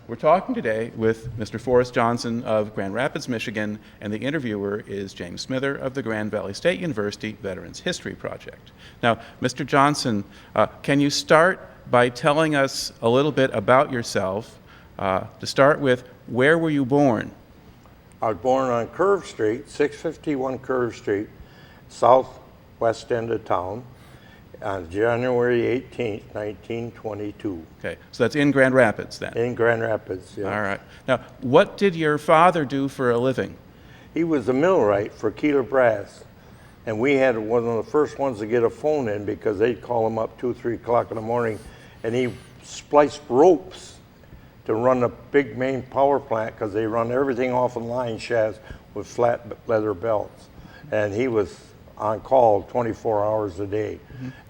We're talking today with Mr. Forrest Johnson of Grand Rapids, Michigan, and the interviewer is James Smither of the Grand Valley State University Veterans History Project. Now, Mr. Johnson, can you start by telling us a little bit about yourself? To start with, where were you born? I was born on Curve Street, 651 Curve Street, southwest end of town, on January 18th, 1922. Okay, so that's in Grand Rapids then? In Grand Rapids, yeah. All right. Now, what did your father do for a living? He was a millwright for Keeler Brass, and we had one of the first ones to get a phone in because they'd call him up 2, 3 o'clock in the morning, and he spliced ropes to run the big main power plant because they run everything off of line shafts with flat leather belts. And he was on call 24 hours a day.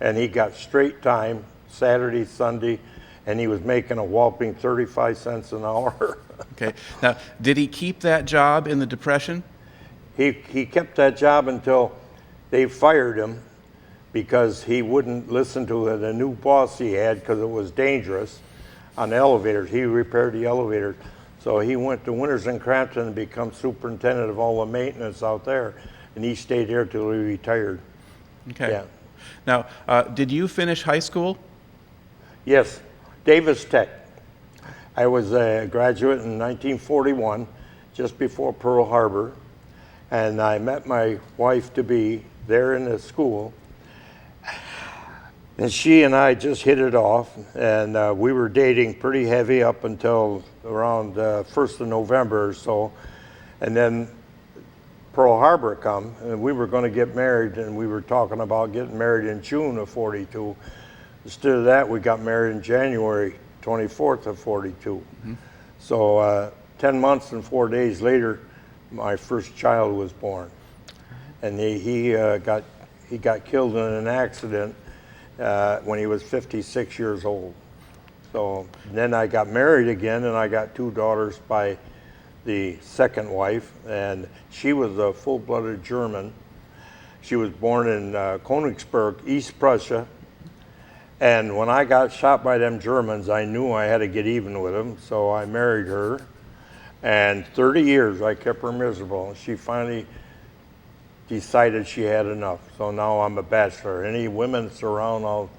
And he got straight time, Saturday, Sunday, and he was making a whopping 35 cents an hour. Okay. Now, did he keep that job in the Depression? He kept that job until they fired him because he wouldn't listen to the new boss he had because it was dangerous on the elevators. He repaired the elevators. So he went to Winters and Crampton and become superintendent of all the maintenance out there. And he stayed there till he retired. Okay. Yeah. Now, did you finish high school? Yes, Davis Tech. I was a graduate in 1941, just before Pearl Harbor. And I met my wife-to-be there in the school. And she and I just hit it off, and we were dating pretty heavy up until around 1st of November or so. And then Pearl Harbor come, and we were going to get married, and we were talking about getting married in June of 42. Instead of that, we got married in January 24th of 42. So 10 months and 4 days later, my first child was born. And he got killed in an accident when he was 56 years old. So then I got married again, and I got 2 daughters by the second wife, and she was a full-blooded German. She was born in Königsberg, East Prussia, and when I got shot by them Germans, I knew I had to get even with them, so I married her, and 30 years I kept her miserable. She finally decided she had enough, so now I'm a bachelor. Any women that's around, I'll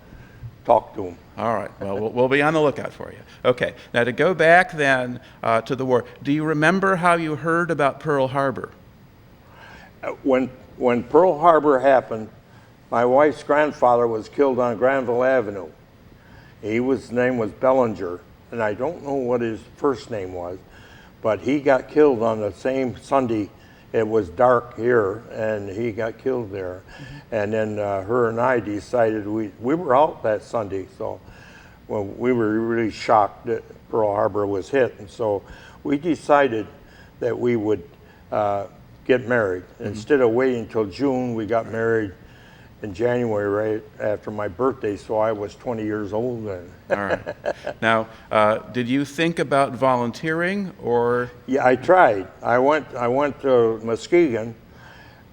talk to them. All right. Well, we'll be on the lookout for you. Okay. Now, to go back then to the war, do you remember how you heard about Pearl Harbor? When Pearl Harbor happened, my wife's grandfather was killed on Granville Avenue. His name was Bellinger, and I don't know what his first name was, but he got killed on the same Sunday. It was dark here, and he got killed there. And then her and I decided, we were out that Sunday, so well, we were really shocked that Pearl Harbor was hit. And so we decided that we would get married. Instead of waiting until June, we got married in January, right after my birthday, so I was 20 years old then. All right. Now, did you think about volunteering, or? Yeah, I tried. I went to Muskegon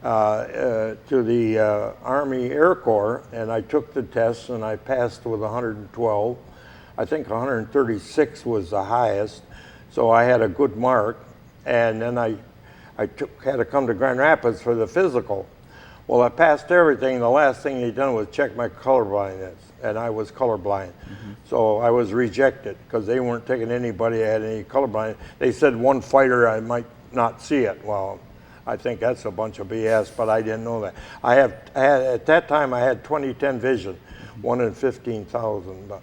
to the Army Air Corps, and I took the test, and I passed with 112. I think 136 was the highest, so I had a good mark. And then I had to come to Grand Rapids for the physical. Well, I passed everything. The last thing they done was check my colorblindness, and I was colorblind. So I was rejected because they weren't taking anybody that had any colorblind. They said one fighter, I might not see it. Well, I think that's a bunch of BS, but I didn't know that. At that time, I had 20/10 vision, 1 in 15,000. But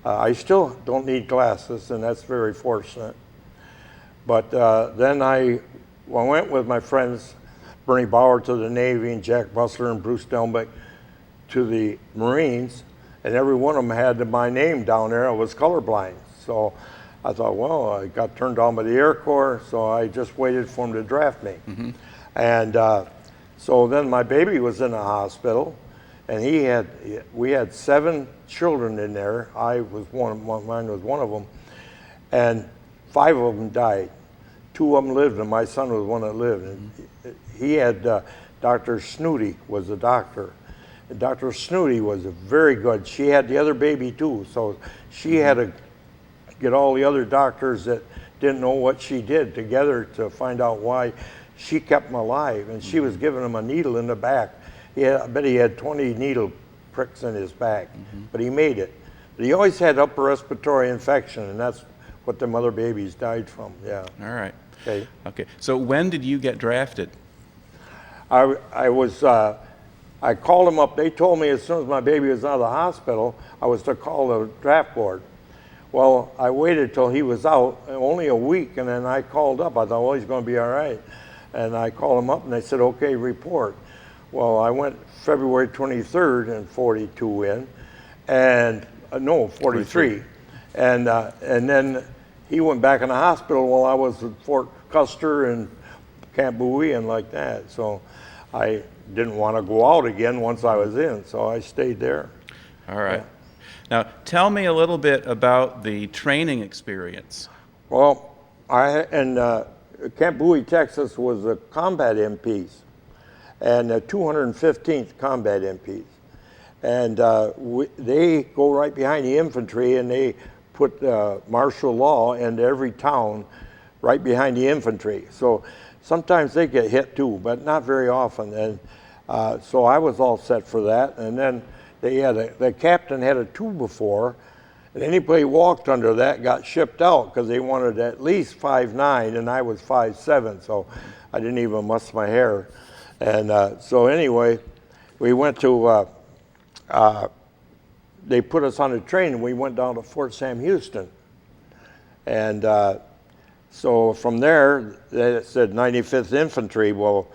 I still don't need glasses, and that's very fortunate. But then I went with my friends, Bernie Bauer to the Navy, and Jack Bussler and Bruce Delbeck to the Marines, and every one of them had my name down there. I was colorblind. So I thought, well, I got turned down by the Air Corps, so I just waited for them to draft me. And so then my baby was in the hospital, and we had 7 children in there. Mine was one of them, and 5 of them died. 2 of them lived, and my son was one that lived. And he had Dr. Snooty was a doctor. And Dr. Snooty was very good. She had the other baby too, so she had to get all the other doctors that didn't know what she did together to find out why she kept him alive. And she was giving him a needle in the back. I bet he had 20 needle pricks in his back, but he made it. But he always had upper respiratory infection, and that's what the mother babies died from. Yeah. All right. Okay. Okay. So when did you get drafted? I called them up. They told me as soon as my baby was out of the hospital, I was to call the draft board. Well, I waited till he was out, only a week, and then I called up. I thought, well, he's going to be all right. And I called him up, and they said, okay, report. Well, I went February 23rd and 42 in, and no, 43. And then he went back in the hospital while I was at Fort Custer and Camp Bowie and like that. So I didn't want to go out again once I was in, so I stayed there. All right. Yeah. Now, tell me a little bit about the training experience. Well, Camp Bowie, Texas was the combat MPs and the 215th combat MPs. And they go right behind the infantry, and they put martial law into every town right behind the infantry. So sometimes they get hit too, but not very often. And so I was all set for that. And then the captain had a 2x4, and anybody walked under that got shipped out because they wanted at least 5'9", and I was 5'7", so I didn't even muss my hair. And so anyway, we went to, they put us on a train, and we went down to Fort Sam Houston. And so from there, they said 95th Infantry. Well,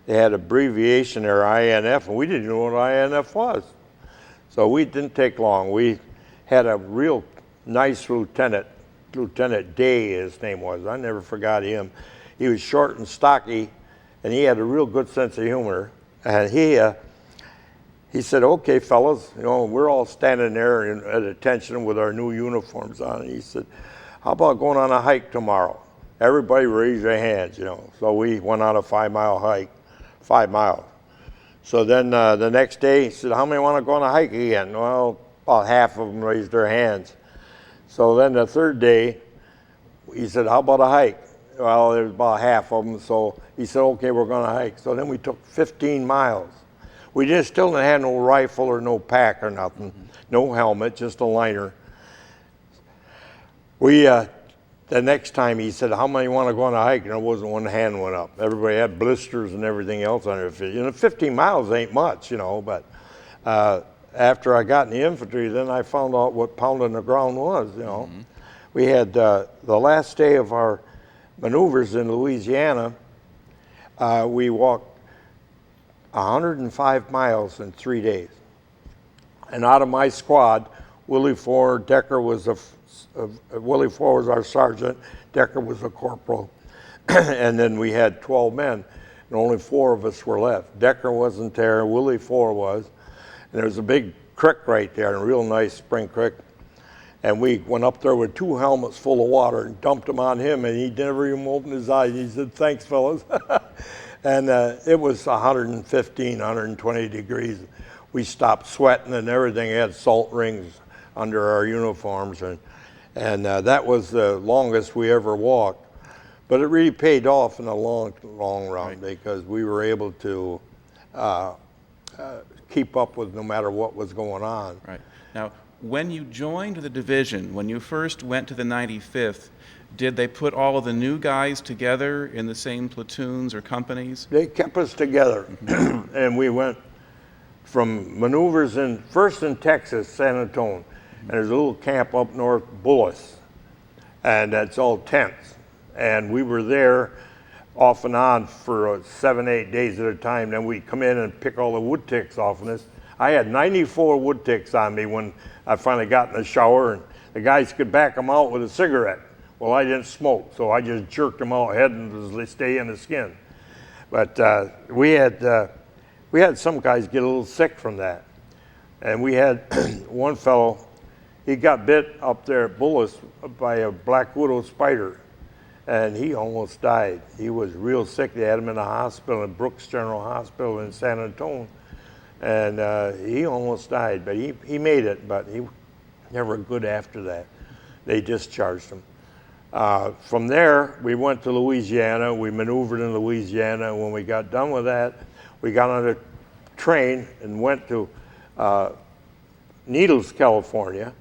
they had abbreviation there, INF, and we didn't know what INF was. So we didn't take long. We had a real nice lieutenant, Lieutenant Day, his name was. I never forgot him. He was short and stocky, and he had a real good sense of humor. And he said, okay, fellas, we're all standing there at attention with our new uniforms on. And he said, how about going on a hike tomorrow? Everybody raise their hands, So we went on a 5-mile hike, 5 miles. So then the next day, he said, how many want to go on a hike again? Well, about half of them raised their hands. So then the third day, he said, how about a hike? Well, there was about half of them. So he said, okay, we're going to hike. So then we took 15 miles. We still didn't have no rifle or no pack or nothing. No helmet, just a liner. The next time he said, how many want to go on a hike? And there wasn't one hand went up. Everybody had blisters and everything else on their feet. 15 miles ain't much, but after I got in the infantry, then I found out what pounding the ground was, We had the last day of our maneuvers in Louisiana, we walked 105 miles in 3 days. And out of my squad, Willie Ford, Decker was Willie Ford was our sergeant, Decker was a corporal, and then we had 12 men, and only 4 of us were left. Decker wasn't there, Willie Ford was, and there's a big creek right there, a real nice spring creek, and we went up there with 2 helmets full of water and dumped them on him, and he never even opened his eyes. He said, thanks, fellas. And it was 115, 120 degrees. We stopped sweating and everything. We had salt rings under our uniforms, and that was the longest we ever walked. But it really paid off in the long run, because we were able to keep up with no matter what was going on. Right. Now, when you joined the division, when you first went to the 95th, did they put all of the new guys together in the same platoons or companies? They kept us together, and we went from maneuvers first in Texas, San Antonio, and there's a little camp up north, Bullis, and that's all tents. And we were there off and on for 7, 8 days at a time. Then we'd come in and pick all the wood ticks off of us. I had 94 wood ticks on me when I finally got in the shower, and the guys could back them out with a cigarette. Well, I didn't smoke, so I just jerked them out ahead and they stay in the skin. But we had some guys get a little sick from that. And we had one fellow, he got bit up there at Bullis by a black widow spider, and he almost died. He was real sick. They had him in the hospital, in Brooks General Hospital in San Antonio, and he almost died. But he made it, but he never good after that. They discharged them. From there, we went to Louisiana. We maneuvered in Louisiana. When we got done with that, we got on a train and went to Needles, California.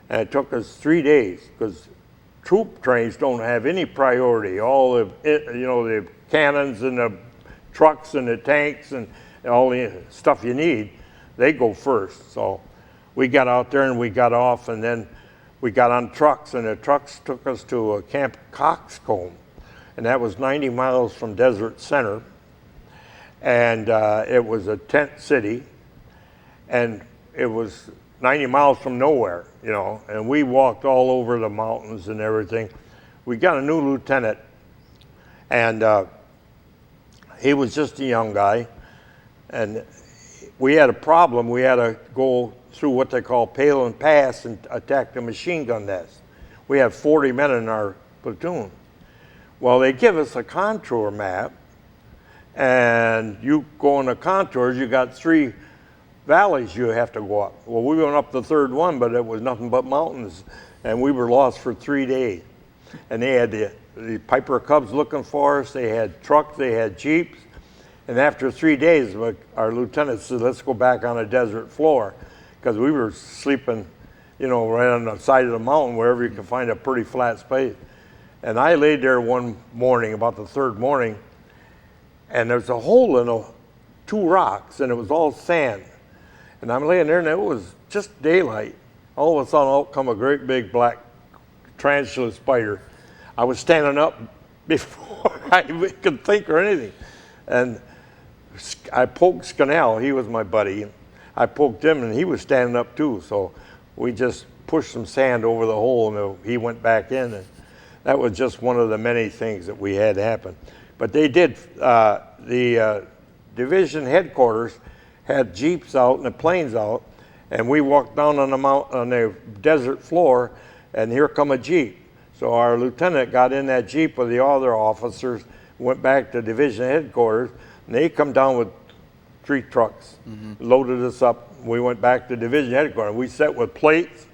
And it took us 3 days because troop trains don't have any priority. All the, the cannons and the trucks and the tanks and all the stuff you need, they go first. So we got out there and we got off, and then we got on trucks, and the trucks took us to Camp Coxcomb, and that was 90 miles from Desert Center, and it was a tent city, and it was 90 miles from nowhere, and we walked all over the mountains and everything. We got a new lieutenant, and he was just a young guy, and we had a problem. We had to go through what they call Palin Pass and attack the machine gun nest. We had 40 men in our platoon. Well, they give us a contour map, and you go on the contours, you got 3 valleys you have to go up. Well, we went up the 3rd one, but it was nothing but mountains, and we were lost for 3 days. And they had the Piper Cubs looking for us, they had trucks, they had Jeeps, and after 3 days, our lieutenant said, let's go back on a desert floor, because we were sleeping, right on the side of the mountain, wherever you could find a pretty flat space. And I laid there one morning, about the 3rd morning, and there's a hole in 2 rocks, and it was all sand. And I'm laying there, and it was just daylight. All of a sudden, out come a great big black tarantula spider. I was standing up before I could think or anything. And I poked Scannell, he was my buddy. I poked him, and he was standing up too. So we just pushed some sand over the hole, and he went back in. And that was just one of the many things that we had happen. But they did, the division headquarters had Jeeps out and the planes out, and we walked down on the desert floor, and here come a Jeep. So our lieutenant got in that Jeep with the other officers, went back to division headquarters, and they come down with 3 trucks, loaded us up. We went back to division headquarters. We sat with plates,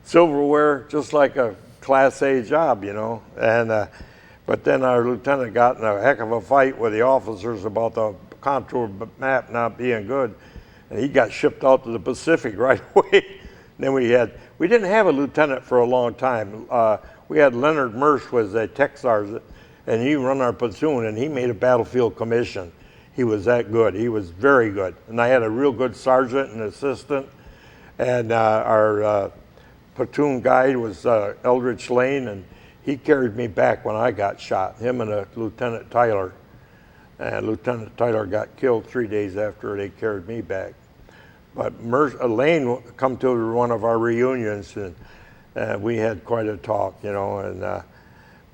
silverware, just like a Class A job, And but then our lieutenant got in a heck of a fight with the officers about the contour map not being good, and he got shipped out to the Pacific right away. Then we didn't have a lieutenant for a long time. We had Leonard Mersch was a tech sergeant, and he run our platoon, and he made a battlefield commission. He was that good. He was very good. And I had a real good sergeant and assistant, and our platoon guide was Eldridge Lane, and he carried me back when I got shot, him and Lieutenant Tyler. And Lieutenant Tyler got killed 3 days after they carried me back. But Lane come to one of our reunions, and we had quite a talk,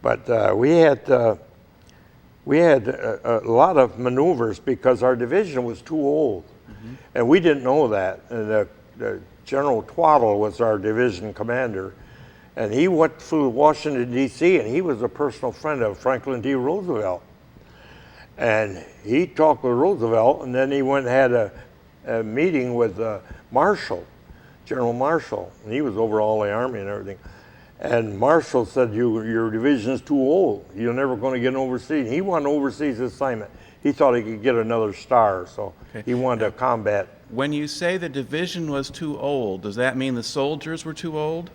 but we had a lot of maneuvers because our division was too old, and we didn't know that. And the General Twaddle was our division commander, and he went through Washington, D.C., and he was a personal friend of Franklin D. Roosevelt. And he talked with Roosevelt, and then he went and had a meeting with Marshall, General Marshall, and he was over all the Army and everything. And Marshall said, your division's too old. You're never going to get an overseas. He wanted an overseas assignment. He thought he could get another star, so he wanted to combat. When you say the division was too old, does that mean the soldiers were too old?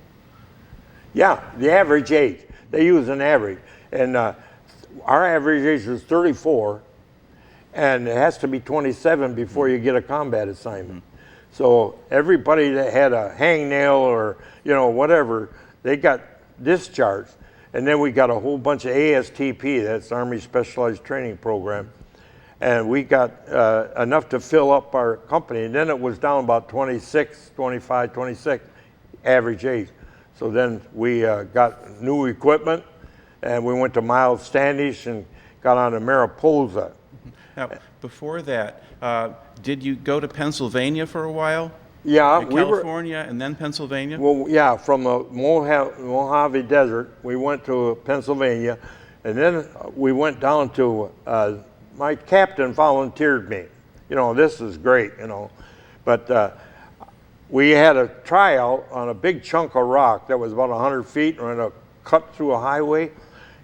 Yeah, the average age. They use an average. And our average age was 34, and it has to be 27 before you get a combat assignment. So everybody that had a hangnail or, whatever, they got discharged. And then we got a whole bunch of ASTP, that's Army Specialized Training Program. And we got enough to fill up our company. And then it was down about 26, 25, 26 average age. So then we got new equipment, and we went to Miles Standish and got on to Mariposa. Now, before that, did you go to Pennsylvania for a while? Yeah, California and then Pennsylvania? Well, yeah, from the Mojave Desert, we went to Pennsylvania, and then we went down to, my captain volunteered me. This is great, but we had a tryout on a big chunk of rock that was about 100 feet and a cut through a highway,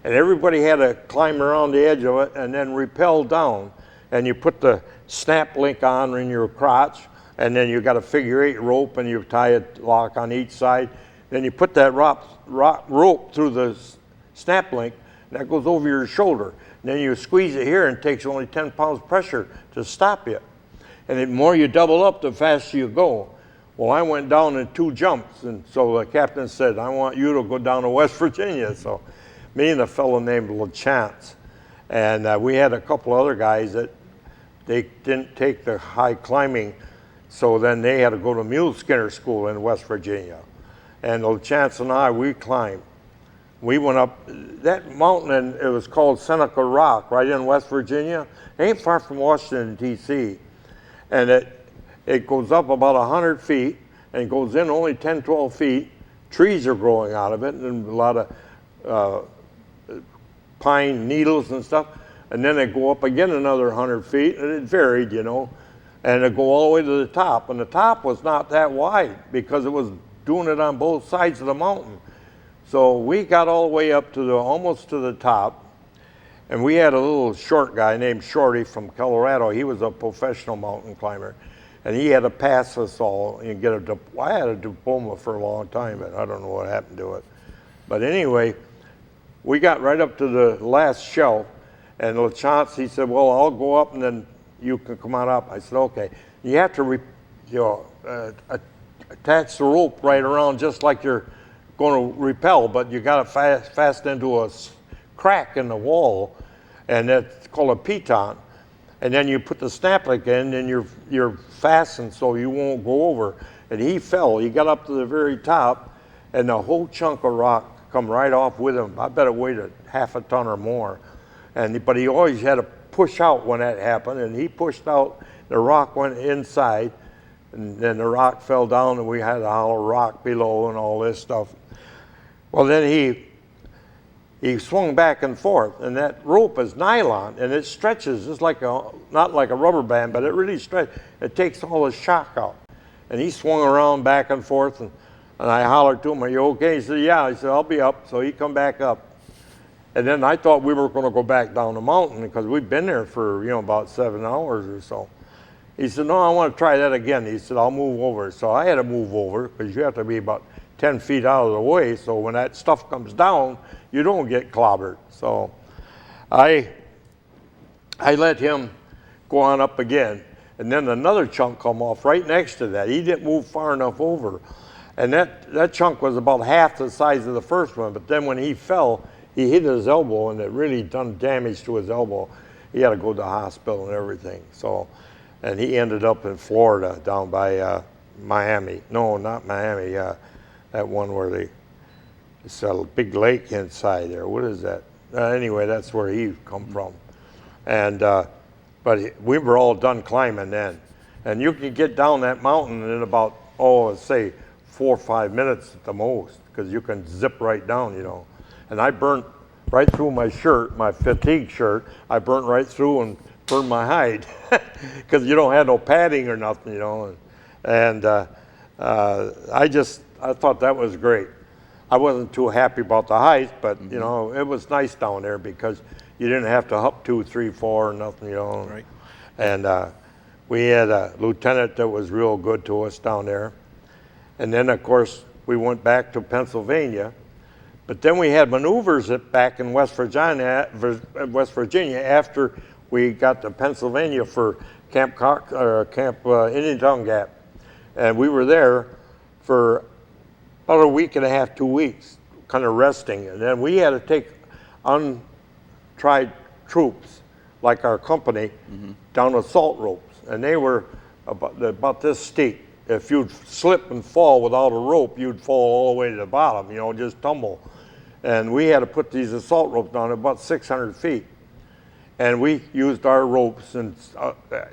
and everybody had to climb around the edge of it and then rappel down. And you put the snap link on in your crotch, and then you got a figure-8 rope, and you tie a lock on each side. Then you put that rope through the snap link, and that goes over your shoulder. And then you squeeze it here, and it takes only 10 pounds pressure to stop you. And the more you double up, the faster you go. Well, I went down in 2 jumps, and so the captain said, I want you to go down to West Virginia. So me and a fellow named LaChance, and we had a couple other guys that they didn't take the high climbing, so then they had to go to mule skinner school in West Virginia. And LaChance and I, we climbed. We went up that mountain, and it was called Seneca Rock, right in West Virginia. It ain't far from Washington, D.C. And it goes up about 100 feet, and goes in only 10, 12 feet. Trees are growing out of it, and a lot of pine needles and stuff. And then they go up again another 100 feet, and it varied, you know. And it go all the way to the top. And the top was not that wide because it was doing it on both sides of the mountain. So we got all the way up to almost to the top. And we had a little short guy named Shorty from Colorado. He was a professional mountain climber. And he had to pass us all and get I had a diploma for a long time, but I don't know what happened to it. But anyway, we got right up to the last shelf. And LaChance, he said, well, I'll go up and then you can come on up. I said, okay. You have to attach the rope right around just like you're going to rappel, but you got to fasten into a crack in the wall, and that's called a piton. And then you put the snap link in, and you're fastened so you won't go over. And he fell. He got up to the very top, and the whole chunk of rock come right off with him. I bet it weighed a half a ton or more. But he always had to push out when that happened, and he pushed out, the rock went inside, and then the rock fell down, and we had a hollow rock below and all this stuff. Well, then he swung back and forth, and that rope is nylon, and it stretches just like not like a rubber band, but it really stretches. It takes all the shock out. And he swung around back and forth, and I hollered to him, are you okay? He said, yeah. I said, I'll be up. So he come back up. And then I thought we were going to go back down the mountain because we'd been there for, about 7 hours or so. He said, no, I want to try that again. He said, I'll move over. So I had to move over because you have to be about 10 feet out of the way. So when that stuff comes down, you don't get clobbered. So I let him go on up again. And then another chunk come off right next to that. He didn't move far enough over. And that chunk was about half the size of the first one. But then when he fell, he hit his elbow, and it really done damage to his elbow. He had to go to the hospital and everything. So, and he ended up in Florida, down by Miami. No, not Miami. That one where it's a big lake inside there. What is that? Anyway, that's where he come from. And but we were all done climbing then, and you can get down that mountain in about let's say 4 or 5 minutes at the most, because you can zip right down, And I burnt right through my shirt, my fatigue shirt. I burnt right through and burned my hide because you don't have no padding or nothing, And I thought that was great. I wasn't too happy about the height, but it was nice down there because you didn't have to up 2, 3, 4 or nothing, Right. And we had a lieutenant that was real good to us down there. And then, of course, we went back to Pennsylvania. But then we had maneuvers back in West Virginia after we got to Pennsylvania for Camp Indiantown Gap. And we were there for about a week and a half, 2 weeks, kind of resting. And then we had to take untried troops, like our company, down assault ropes. And they were about this steep. If you'd slip and fall without a rope, you'd fall all the way to the bottom, just tumble. And we had to put these assault ropes down about 600 feet. And we used our ropes, and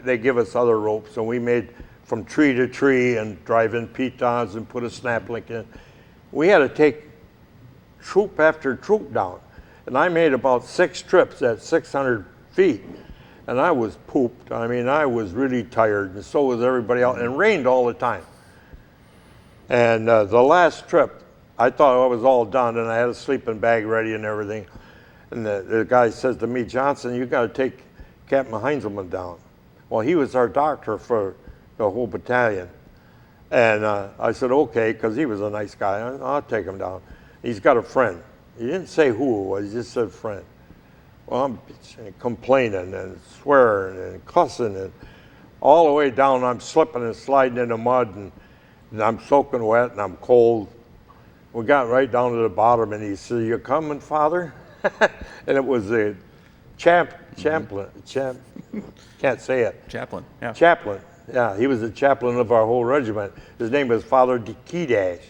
they give us other ropes. And we made from tree to tree and drive in pitons and put a snap link in. We had to take troop after troop down. And I made about 6 trips at 600 feet. And I was pooped. I mean, I was really tired, and so was everybody else. And it rained all the time. And the last trip, I thought I was all done, and I had a sleeping bag ready and everything. And the guy says to me, Johnson, you got to take Captain Heinzelman down. Well, he was our doctor for the whole battalion. And I said, okay, because he was a nice guy. I'll take him down. He's got a friend. He didn't say who it was, he just said friend. Well, I'm complaining and swearing and cussing, and all the way down I'm slipping and sliding in the mud, and I'm soaking wet and I'm cold. We got right down to the bottom, and he said, you coming, Father? And it was the can't say it. Chaplain, yeah. Chaplain, yeah, he was the chaplain of our whole regiment. His name was Father Key-Dash.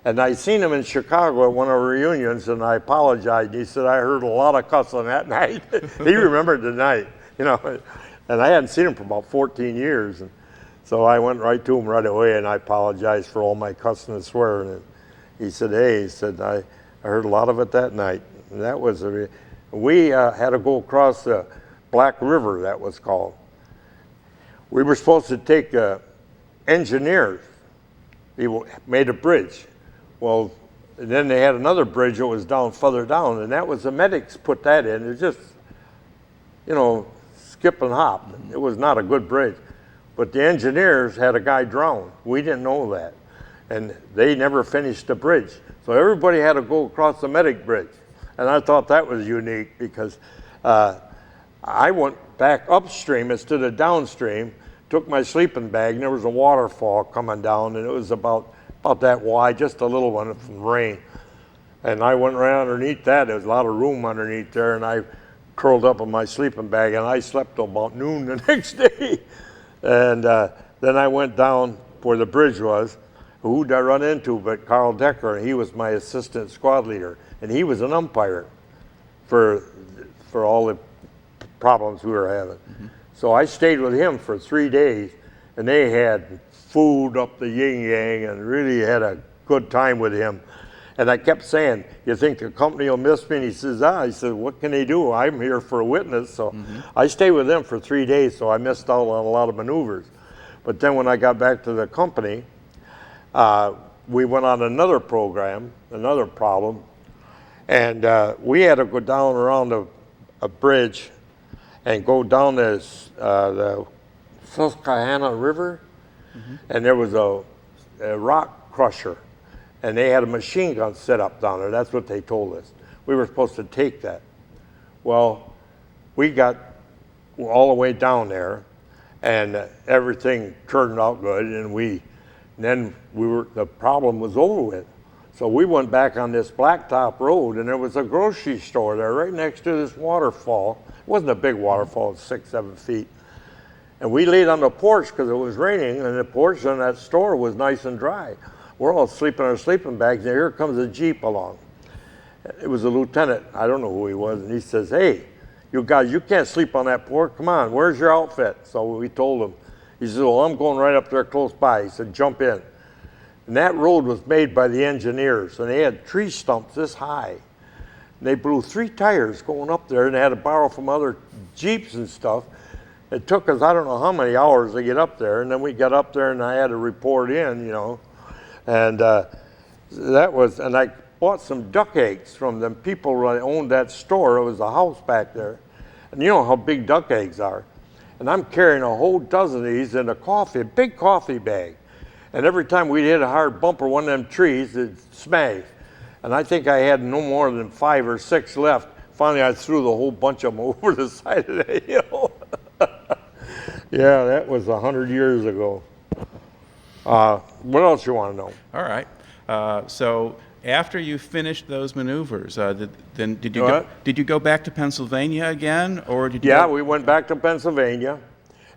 And I seen him in Chicago at one of our reunions, and I apologized. He said, I heard a lot of cussing that night. He remembered the night, you know. And I hadn't seen him for about 14 years. And so I went right to him right away, and I apologized for all my cussing and swearing. And he said, hey, he said, I heard a lot of it that night. And that was, we had to go across the Black River, that was called. We were supposed to take engineers. He made a bridge. Well, and then they had another bridge that was down further down, and that was the medics put that in. It just, you know, skip and hop. It was not a good bridge. But the engineers had a guy drown. We didn't know that. And they never finished the bridge. So everybody had to go across the medic bridge. And I thought that was unique because I went back upstream instead of downstream, took my sleeping bag, and there was a waterfall coming down, and it was about that wide, just a little one from rain. And I went right underneath that. There was a lot of room underneath there, and I curled up in my sleeping bag, and I slept till about noon the next day. And then I went down where the bridge was. Who'd I run into but Carl Decker, and he was my assistant squad leader, and he was an umpire for all the problems we were having. Mm-hmm. So I stayed with him for 3 days, and they had food up the yin-yang and really had a good time with him. And I kept saying, you think the company will miss me? And he says, I said, what can they do? I'm here for a witness. So I stayed with them for 3 days, so I missed out on a lot of maneuvers. But then when I got back to the company, we went on another program, another problem, and we had to go down around a bridge and go down this, the Susquehanna River, and there was a rock crusher, and they had a machine gun set up down there. That's what they told us. We were supposed to take that. Well, we got all the way down there, and everything turned out good, and then the problem was over with. So we went back on this blacktop road, and there was a grocery store there right next to this waterfall. It wasn't a big waterfall, it was 6, 7 feet. And we laid on the porch because it was raining, and the porch on that store was nice and dry. We're all sleeping in our sleeping bags, and here comes a Jeep along. It was a lieutenant, I don't know who he was, and he says, hey, you guys, you can't sleep on that porch, come on, where's your outfit? So we told him. He said, well, I'm going right up there close by. He said, jump in. And that road was made by the engineers, and they had tree stumps this high. And they blew 3 tires going up there, and they had to borrow from other Jeeps and stuff. It took us, I don't know how many hours to get up there, and then we got up there, and I had to report in, you know. And and I bought some duck eggs from them people that owned that store. It was a house back there. And you know how big duck eggs are. And I'm carrying a whole dozen of these in a big coffee bag. And every time we'd hit a hard bump or one of them trees, it'd smash. And I think I had no more than 5 or 6 left. Finally, I threw the whole bunch of them over the side of the hill. Yeah, that was 100 years ago. What else you want to know? All right. So after you finished those maneuvers, did you go back to Pennsylvania again, or did you? Yeah, we went back to Pennsylvania,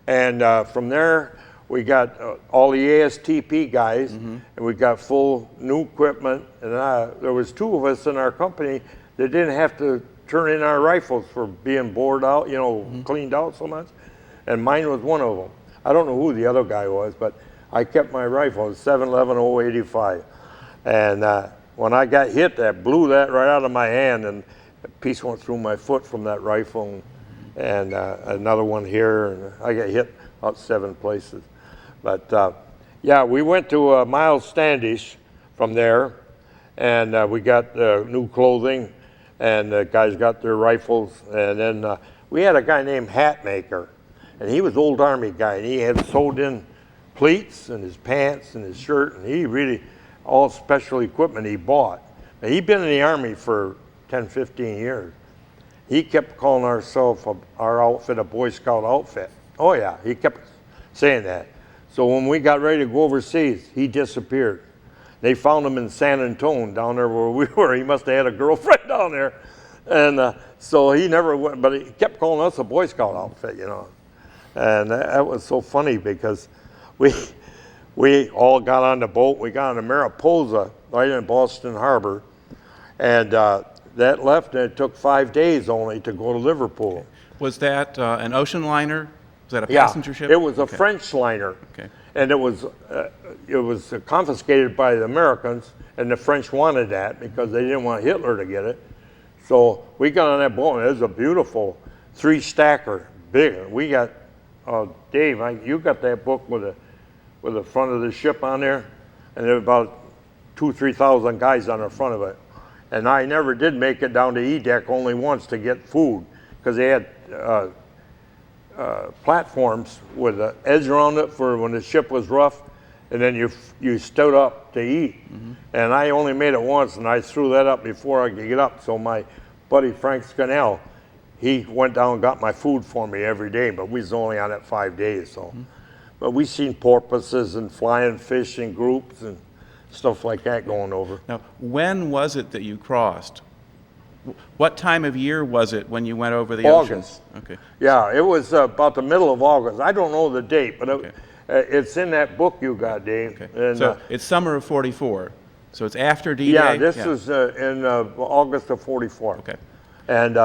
and from there we got all the ASTP guys, and we got full new equipment. And there was 2 of us in our company that didn't have to turn in our rifles for being bored out, you know, cleaned out so much. And mine was one of them. I don't know who the other guy was, but I kept my rifle. It was 7.11-085. And when I got hit, that blew that right out of my hand, and a piece went through my foot from that rifle, and another one here, and I got hit about 7 places. But Yeah, we went to Miles Standish from there, and we got new clothing, and the guys got their rifles, and then we had a guy named Hatmaker, and he was an old Army guy, and he had sewed in pleats in his pants and his shirt, and he really, all special equipment he bought. Now, he'd been in the Army for 10, 15 years. He kept calling our outfit a Boy Scout outfit. Oh yeah, he kept saying that. So when we got ready to go overseas, he disappeared. They found him in San Antonio, down there where we were. He must have had a girlfriend down there. And so he never went, but he kept calling us a Boy Scout outfit, you know. And that was so funny because we all got on the boat. We got on the Mariposa right in Boston Harbor. And that left, and it took 5 days only to go to Liverpool. Okay. Was that an ocean liner? Was that a passenger ship? It was a French liner. Okay. And it was confiscated by the Americans, and the French wanted that because they didn't want Hitler to get it. So we got on that boat, and it was a beautiful 3-stacker, big. We got, Dave, you got that book with the front of the ship on there, and there were about 2,000-3,000 guys on the front of it. And I never did make it down to E-deck, only once to get food, because they had platforms with an edge around it for when the ship was rough, and then you stood up to eat. Mm-hmm. And I only made it once, and I threw that up before I could get up. So my buddy Frank Scannell, he went down and got my food for me every day, but we was only on it 5 days. So, mm-hmm. But we seen porpoises and flying fish in groups and stuff like that going over. Now, when was it that you crossed? What time of year was it when you went over the ocean? August. Okay. Yeah, it was about the middle of August. I don't know the date, but it's in that book you got, Dave. Okay. And, so it's summer of '44. So it's after D-Day? Yeah, this is in August of '44. Okay. And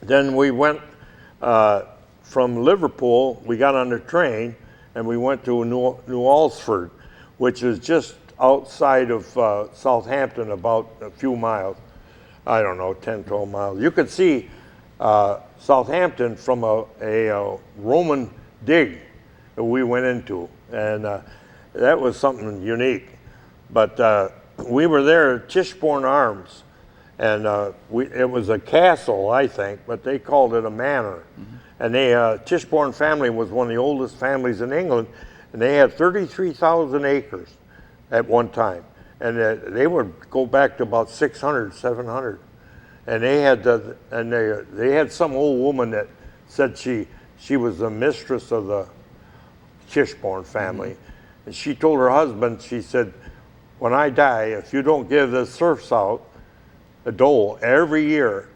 then we went from Liverpool, we got on the train, and we went to New Alresford, which is just outside of Southampton, about a few miles. I don't know, 10, 12 miles. You could see Southampton from a Roman dig that we went into, and that was something unique. But we were there at Tichborne Arms, and it was a castle, I think, but they called it a manor. Mm-hmm. And Tichborne family was one of the oldest families in England, and they had 33,000 acres at one time. And they would go back to about 600, 700. And they had some old woman that said she was the mistress of the Tichborne family. Mm-hmm. And she told her husband, she said, when I die, if you don't give the serfs out a dole every year,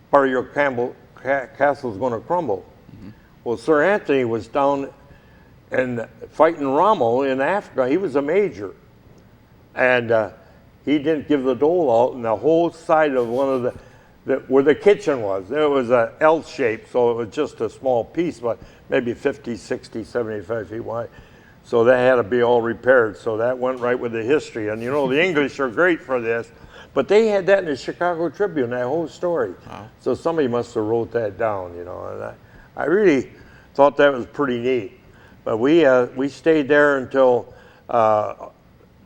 part of your castle is going to crumble. Mm-hmm. Well, Sir Anthony was down and fighting Rommel in Africa. He was a major. And he didn't give the dole out, and the whole side of one of where the kitchen was, it was a L shape, so it was just a small piece, but maybe 50, 60, 75 feet wide. So that had to be all repaired, so that went right with the history. And you know, the English are great for this, but they had that in the Chicago Tribune, that whole story. Wow. So somebody must have wrote that down, you know, and I really thought that was pretty neat. But we stayed there until,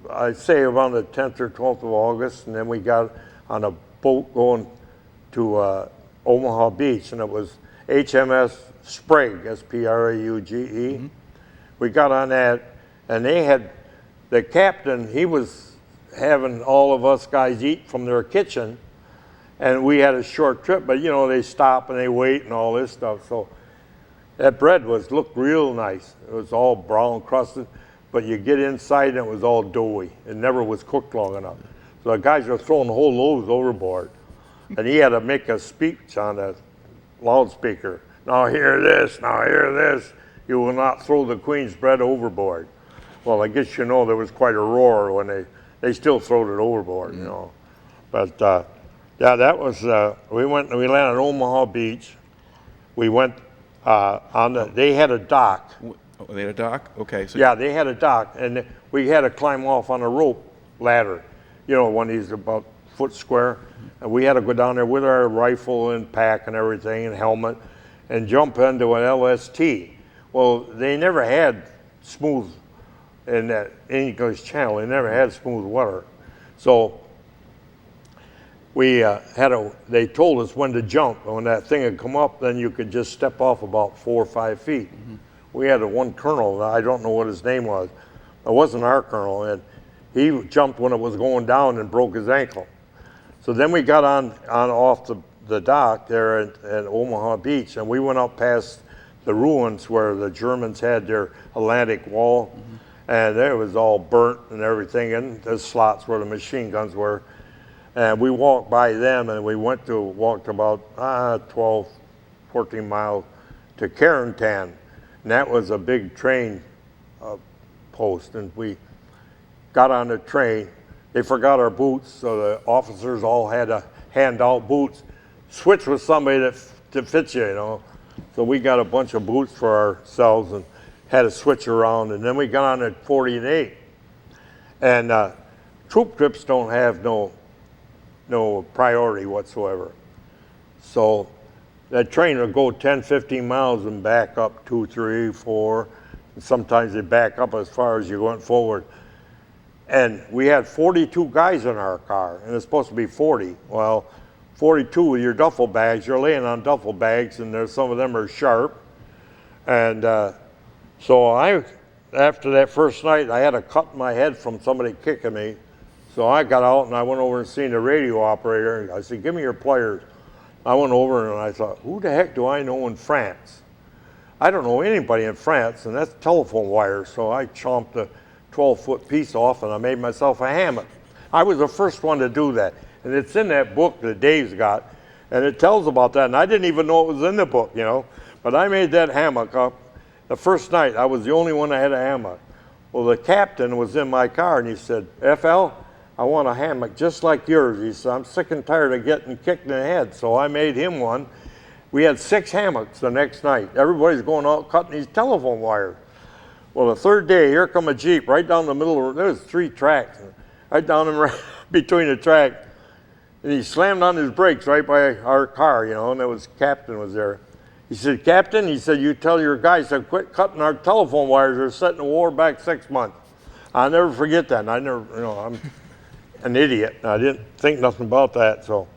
I'd say around the 10th or 12th of August, and then we got on a boat going to Omaha Beach, and it was HMS Sprague, S-P-R-A-U-G-E. Mm-hmm. We got on that, and they had, the captain, he was having all of us guys eat from their kitchen, and we had a short trip, but you know, they stop and they wait and all this stuff, so that bread looked real nice. It was all brown crusted, but you get inside and it was all doughy. It never was cooked long enough. So the guys were throwing whole loaves overboard. And he had to make a speech on a loudspeaker. Now hear this, now hear this. You will not throw the Queen's bread overboard. Well, I guess you know there was quite a roar when they still throwed it overboard, you know. But yeah, that was, we landed at Omaha Beach. We went they had a dock. Oh, they had a dock? Okay. So yeah, they had a dock, and we had to climb off on a rope ladder, you know, one of these about foot square, and we had to go down there with our rifle and pack and everything and helmet and jump into an LST. Well, they never had smooth in that English Channel. They never had smooth water. So we they told us when to jump. And when that thing had come up, then you could just step off about 4 or 5 feet. We had one colonel, I don't know what his name was. It wasn't our colonel, and he jumped when it was going down and broke his ankle. So then we got on off the dock there at Omaha Beach, and we went up past the ruins where the Germans had their Atlantic Wall, and it was all burnt and everything, and the slots where the machine guns were. And we walked by them, and we walked about 12, 14 miles to Carentan, and that was a big train post. And we got on the train. They forgot our boots, so the officers all had to hand out boots. Switch with somebody that fits you, you know. So we got a bunch of boots for ourselves and had to switch around. And then we got on at 40 and 8. And troop trips don't have no priority whatsoever. So that train would go 10, 15 miles and back up 2, 3, 4. And sometimes they back up as far as you went forward. And we had 42 guys in our car, and it's supposed to be 40. Well, 42 with your duffel bags, you're laying on duffel bags, and some of them are sharp. And so after that first night, I had a cut in my head from somebody kicking me. So I got out and I went over and seen the radio operator. I said, "Give me your pliers." I went over and I thought, who the heck do I know in France? I don't know anybody in France, and that's telephone wires. So I chomped a 12-foot piece off and I made myself a hammock. I was the first one to do that. And it's in that book that Dave's got, and it tells about that. And I didn't even know it was in the book, you know. But I made that hammock up. The first night, I was the only one that had a hammock. Well, the captain was in my car, and he said, "FL, I want a hammock just like yours." He said, "I'm sick and tired of getting kicked in the head." So I made him one. We had 6 hammocks the next night. Everybody's going out cutting these telephone wires. Well, the third day, here come a Jeep right down the middle of there was 3 tracks, right down right between the track. And he slammed on his brakes right by our car, you know, and captain was there. He said, "Captain," he said, "you tell your guys to quit cutting our telephone wires. They're setting the war back 6 months." I'll never forget that. And I'm an idiot. I didn't think nothing about that. So,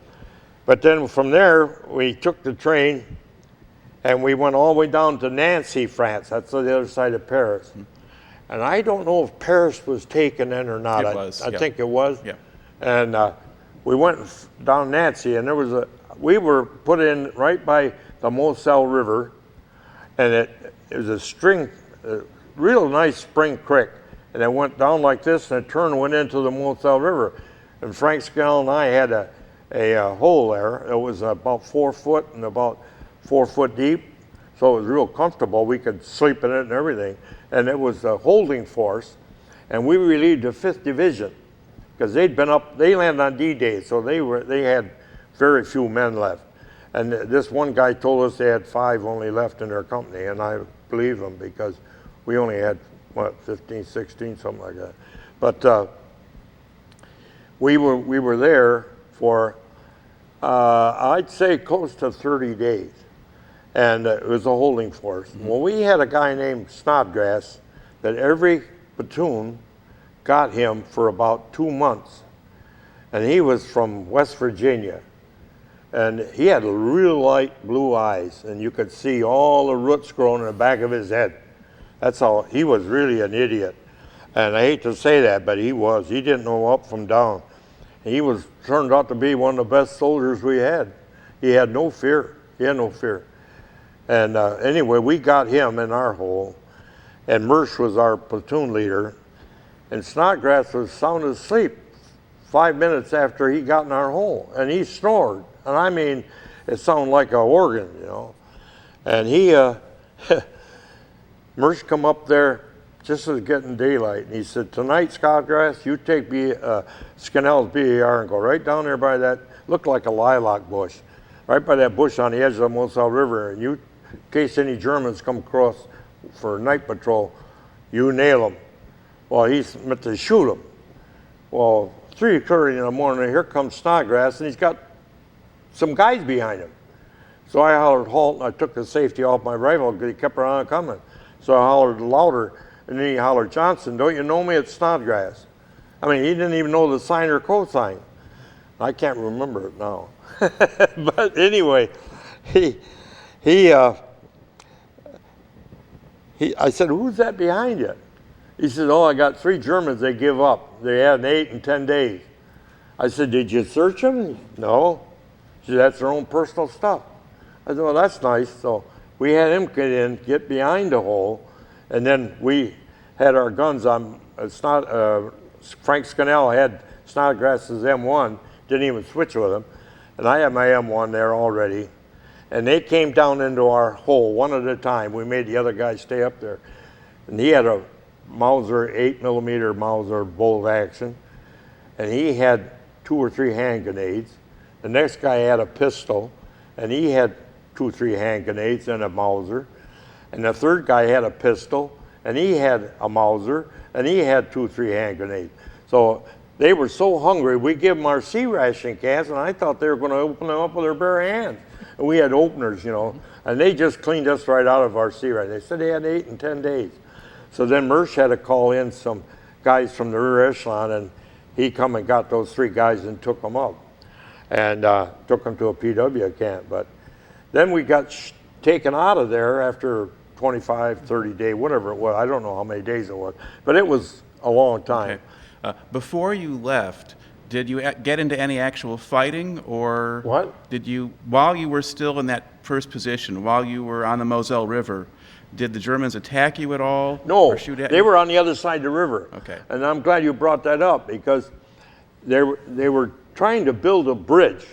but then from there, we took the train and we went all the way down to Nancy, France. That's on the other side of Paris. And I don't know if Paris was taken then or not. It was, I yeah. think it was. Yeah. And we went down Nancy, and we were put in right by the Moselle River, and it was a real nice spring creek, and it went down like this, and it turned and went into the Moselle River. And Frank Scannell and I had a hole there. It was about 4 foot and about 4 foot deep, so it was real comfortable. We could sleep in it and everything. And it was a holding force, and we relieved the 5th Division because they landed on D-Day, so they had very few men left. And this one guy told us they had 5 only left in their company, and I believe him because we only had, 15, 16, something like that. But we were there for, I'd say, close to 30 days. And it was a holding force. Well, we had a guy named Snodgrass that every platoon got him for about 2 months. And he was from West Virginia. And he had real light blue eyes, and you could see all the roots growing in the back of his head. That's how he was really an idiot. And I hate to say that, but he was. He didn't know up from down. He turned out to be one of the best soldiers we had. He had no fear. He had no fear. And anyway, we got him in our hole, and Mersch was our platoon leader, and Snodgrass was sound asleep 5 minutes after he got in our hole, and he snored. And I mean, it sounded like an organ, you know. And he, Mersch come up there just as getting daylight, and he said, "Tonight, Snodgrass, you take Scannell's BAR and go right down there by that, looked like a lilac bush, right by that bush on the edge of the Moselle River, and in case any Germans come across for night patrol, you nail them." Well, he's meant to shoot them. Well, 3:30 in the morning, here comes Snodgrass, and he's got some guys behind him. So I hollered halt, and I took the safety off my rifle because he kept on coming. So I hollered louder, And then he hollered, "Johnson, don't you know me? It's Snodgrass." I mean, he didn't even know the sine or cosine. I can't remember it now. But anyway, I said, "Who's that behind you?" He said, "Oh, I got 3 Germans. They give up. They had 8 and 10 days." I said, "Did you search them?" "No." She said, "That's their own personal stuff." I said, "Well, that's nice." So we had him get behind the hole, and then we had our guns on. Frank Scannell had Snodgrass's M1, didn't even switch with him, and I had my M1 there already. And they came down into our hole one at a time. We made the other guy stay up there. And he had a Mauser, 8mm Mauser bolt action, and he had 2 or 3 hand grenades. The next guy had a pistol, and he had 2 or 3 hand grenades and a Mauser. And the third guy had a pistol, and he had a Mauser, and he had 2 or 3 hand grenades. So they were so hungry, we gave them our C ration cans, and I thought they were going to open them up with their bare hands. And we had openers, you know, and they just cleaned us right out of our C ration. They said they had 8 and 10 days. So then Mersch had to call in some guys from the rear echelon, and he come and got those 3 guys and took them up, and took them to a PW camp. But then we got taken out of there after 25, 30 day, whatever it was. I don't know how many days it was, but it was a long time. Okay. Before you left, did you get into any actual fighting, or What? did you, while you were still in that first position, while you were on the Moselle River, did the Germans attack you at all? No, or shoot at they you? were on the other side of the river. Okay. And I'm glad you brought that up, because they were trying to build a bridge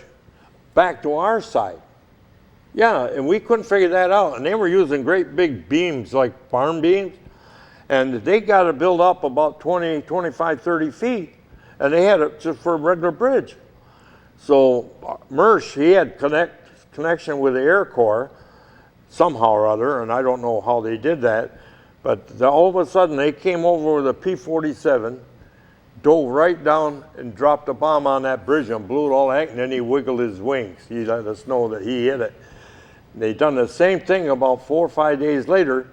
back to our side. Yeah, and we couldn't figure that out. And they were using great big beams, like farm beams. And they got to build up about 20, 25, 30 feet. And they had it just for a regular bridge. So Mersch, he had connection with the Air Corps somehow or other, and I don't know how they did that. But all of a sudden, they came over with a P-47, dove right down and dropped a bomb on that bridge and blew it all out, and then he wiggled his wings. He let us know that he hit it. They done the same thing about 4 or 5 days later,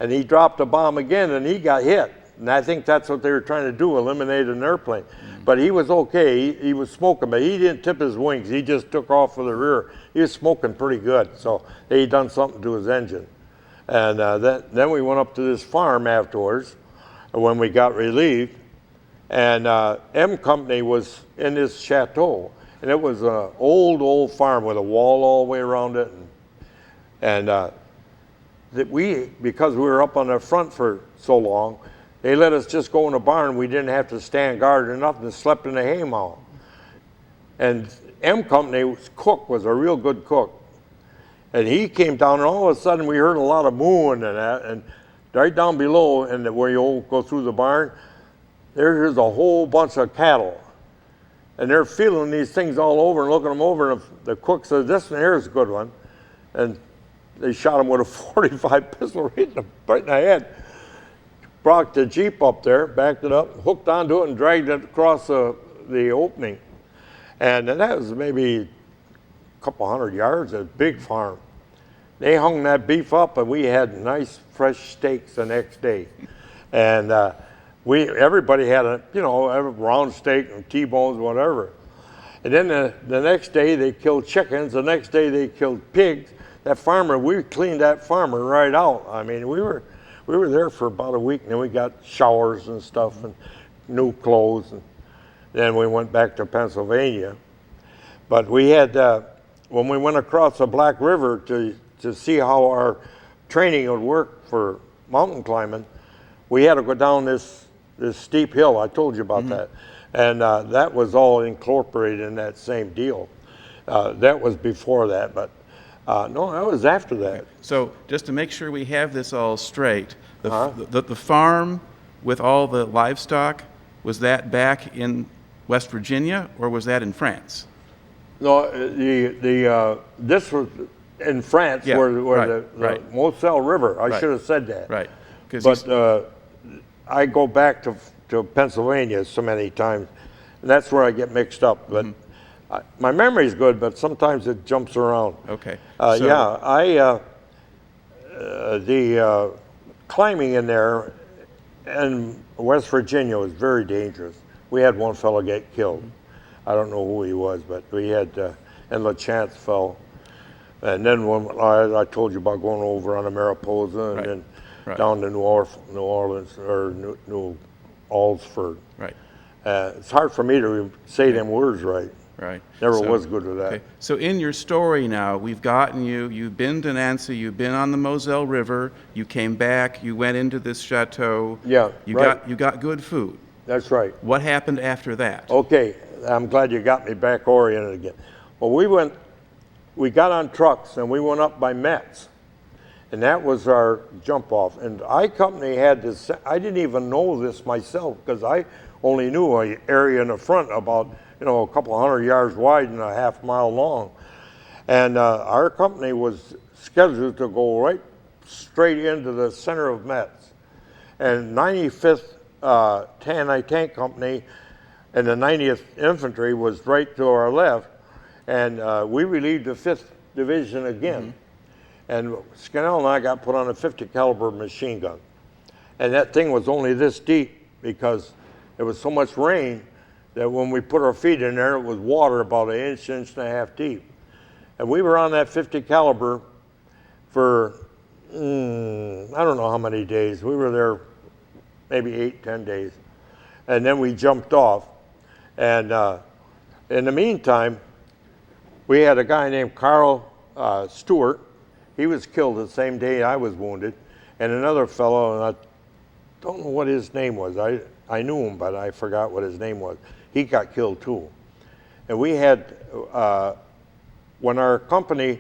and he dropped a bomb again, and he got hit. And I think that's what they were trying to do, eliminate an airplane. But he was okay. He was smoking, but he didn't tip his wings. He just took off for the rear. He was smoking pretty good, so they done something to his engine. And then we went up to this farm afterwards when we got relieved, and M Company was in this chateau, and it was an old farm with a wall all the way around it. And that because we were up on the front for so long, they let us just go in the barn. We didn't have to stand guard or nothing. Slept in the haymow. And M Company's cook was a real good cook. And he came down, and all of a sudden we heard a lot of mooing and that. And right down below, and where you go through the barn, there's a whole bunch of cattle. And they're feeling these things all over and looking them over. And the cook says, "This one here is a good one." And they shot him with a 45 pistol right in the head. Brought the Jeep up there, backed it up, hooked onto it, and dragged it across the opening. And that was maybe a couple 100 yards, a big farm. They hung that beef up, and we had nice fresh steaks the next day. And everybody had a round steak and T-bones, whatever. And then the next day they killed chickens. The next day they killed pigs. That farmer, we cleaned that farmer right out. I mean, we were there for about a week, and then we got showers and stuff and new clothes, and then we went back to Pennsylvania. But we had, when we went across the Black River to see how our training would work for mountain climbing, we had to go down this steep hill. I told you about that. And that was all incorporated in that same deal. That was before that, but no, that was after that. Okay. So just to make sure we have this all straight, the farm with all the livestock, was that back in West Virginia, or was that in France? No, this was in France, Yeah, where right. the Moselle River. I Right. should have said that. Right. But I go back to Pennsylvania so many times, and that's where I get mixed up. But my memory is good, but sometimes it jumps around. Okay. The climbing in there and West Virginia was very dangerous. We had one fellow get killed. I don't know who he was, but we had, and LaChance fell. And then when I told you about going over on the Mariposa and Right. then Right. down to New Orleans or New Alsford. Right. It's hard for me to say them words right. Right. Never So- was good with that. Okay. So in your story now, we've gotten you, you've been to Nancy, you've been on the Moselle River, you came back, you went into this chateau. Yeah, You right. you got good food. That's right. What happened after that? Okay, I'm glad you got me back oriented again. Well, we got on trucks and we went up by Metz. And that was our jump off. And I Company had this, I didn't even know this myself because I only knew an area in the front about, a couple 100 yards wide and a half mile long. And our company was scheduled to go right straight into the center of Metz. And 95th Tank Company and the 90th Infantry was right to our left. And we relieved the 5th Division again. And Scannell and I got put on a 50 caliber machine gun. And that thing was only this deep because there was so much rain that when we put our feet in there, it was water about an inch, inch and a half deep. And we were on that 50 caliber for, I don't know how many days. We were there maybe 8, 10 days. And then we jumped off. And in the meantime, we had a guy named Carl Stewart. He was killed the same day I was wounded. And another fellow, and I don't know what his name was. I knew him, but I forgot what his name was. He got killed too. And we had, when our company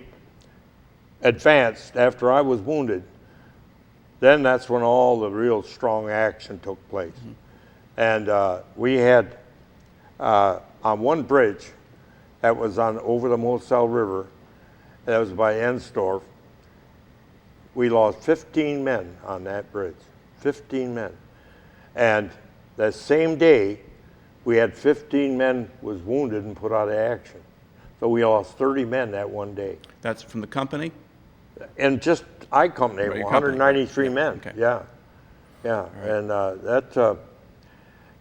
advanced after I was wounded, then that's when all the real strong action took place. And we had, on one bridge that was over the Moselle River, that was by Ensdorf, we lost 15 men on that bridge, 15 men. And that same day, we had 15 men was wounded and put out of action. So we lost 30 men that one day. That's from the company? And just I Company, Right, your 193 company. men. Okay. Yeah, yeah. And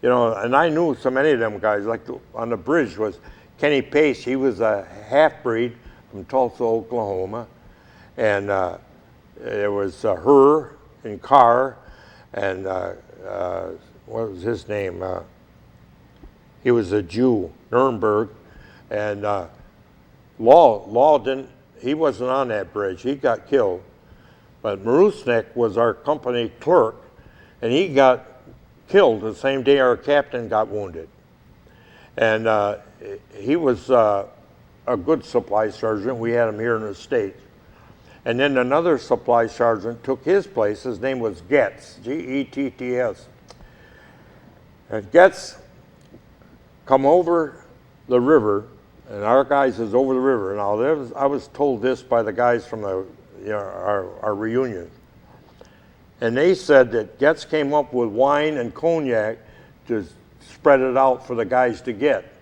and I knew so many of them guys. Like on the bridge was Kenny Pace. He was a half-breed from Tulsa, Oklahoma. And there was Herr and Carr and what was his name? He was a Jew, Nuremberg. And Law didn't, he wasn't on that bridge. He got killed. But Marusnik was our company clerk, and he got killed the same day our captain got wounded. And he was a good supply sergeant. We had him here in the States. And then another supply sergeant took his place. His name was Getz, G-E-T-T-S. And Getz come over the river, and our guys is over the river. Now, I was told this by the guys from our reunion. And they said that Getz came up with wine and cognac to spread it out for the guys to get.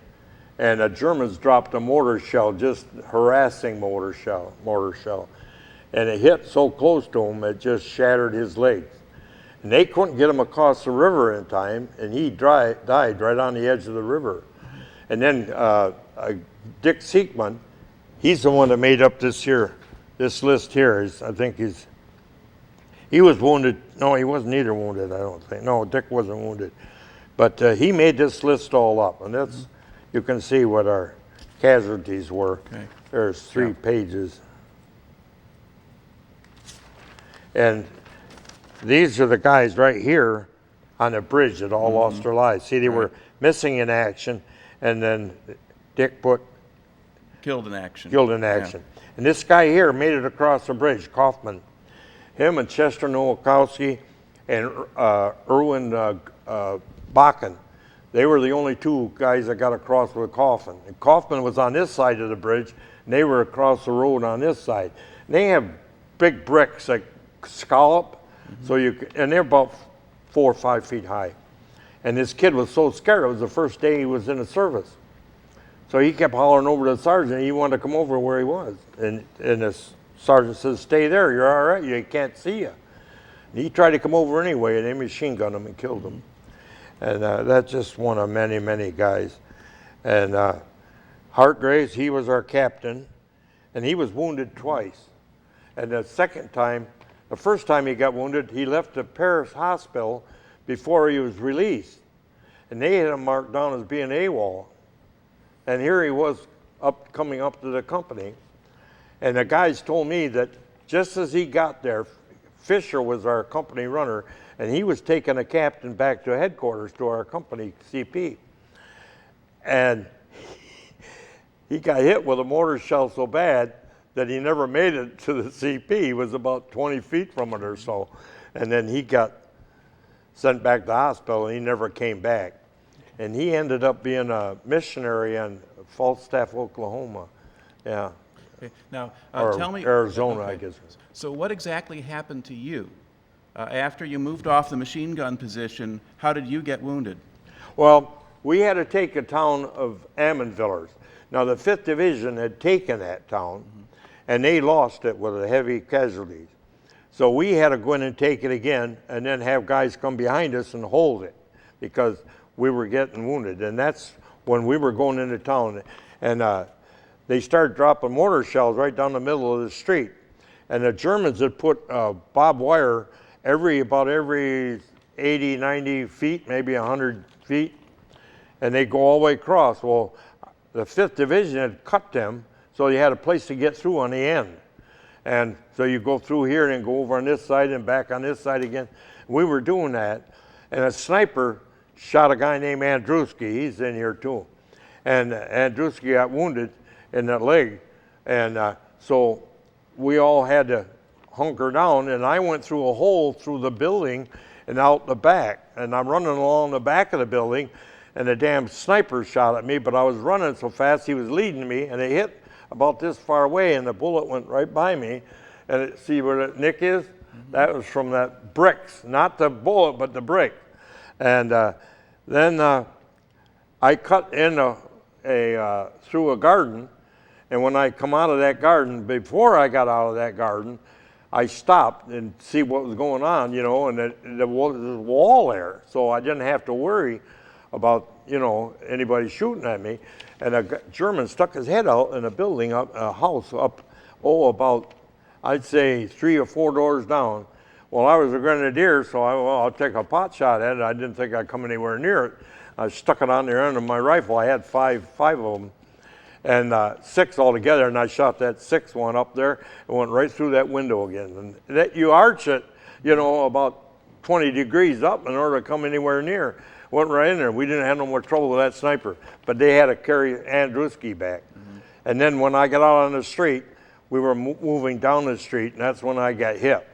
And the Germans dropped a mortar shell, just harassing mortar shell. And it hit so close to him, it just shattered his legs. And they couldn't get him across the river in time, and he died right on the edge of the river. And then Dick Siekman, he's the one that made up this list here. He was wounded. No, he wasn't either wounded, I don't think. No, Dick wasn't wounded. But he made this list all up, and that's, you can see what our casualties were. Okay. There's 3 pages. And these are the guys right here on the bridge that all lost their lives. See, they were missing in action, and then Dick put Killed in action. killed in action. And this guy here made it across the bridge, Kaufman. Him and Chester Nowakowski and Erwin Bakken, they were the only 2 guys that got across with Kaufman. And Kaufman was on this side of the bridge, and they were across the road on this side. And they have big bricks that scallop, and they're about 4 or 5 feet high. And this kid was so scared. It was the first day he was in the service. So he kept hollering over to the sergeant. He wanted to come over where he was. And the sergeant says, "Stay there. You're all right. You can't see you." And he tried to come over anyway, and they machine gunned him and killed him. And that's just one of many, many guys. And Hartgraves, he was our captain, and he was wounded twice. And the first time he got wounded, he left the Paris hospital before he was released. And they had him marked down as being AWOL. And here he was coming up to the company. And the guys told me that just as he got there, Fisher was our company runner, and he was taking a captain back to headquarters to our company CP. And he got hit with a mortar shell so bad that he never made it to the CP. He was about 20 feet from it or so. And then he got sent back to the hospital, and he never came back. And he ended up being a missionary in Falstaff, Oklahoma. Yeah. Okay. Now, or tell me... Arizona, okay. I guess. So what exactly happened to you? After you moved off the machine gun position, how did you get wounded? Well, we had to take a town of Amanvillers. Now, the 5th Division had taken that town, and they lost it with heavy casualties. So we had to go in and take it again, and then have guys come behind us and hold it, because we were getting wounded. And that's when we were going into town. And they started dropping mortar shells right down the middle of the street. And the Germans had put barbed wire about every 80, 90 feet, maybe 100 feet, and they go all the way across. Well, the 5th Division had cut them, so you had a place to get through on the end. And so you go through here and then go over on this side and back on this side again. We were doing that, and a sniper shot a guy named Andruski. He's in here too. And Andruski got wounded in that leg, and so we all had to hunker down, and I went through a hole through the building and out the back, and I'm running along the back of the building, and the damn sniper shot at me, but I was running so fast he was leading me, and it hit about this far away, and the bullet went right by me. And see where the nick is? That was from that bricks, not the bullet, but the brick. And then I cut in through a garden, and when I come out of that garden, before I got out of that garden, I stopped and see what was going on, and there was a wall there, so I didn't have to worry about, anybody shooting at me. And a German stuck his head out in a building a house up, about, I'd say 3 or 4 doors down. Well, I was a grenadier, so I'll take a pot shot at it. I didn't think I'd come anywhere near it. I stuck it on the end of my rifle. I had five of them, and 6 altogether, and I shot that 6th one up there and went right through that window again. And that you arch it, about 20 degrees up in order to come anywhere near. Went right in there. We didn't have no more trouble with that sniper, but they had to carry Andruski back. And then when I got out on the street, we were moving down the street, and that's when I got hit.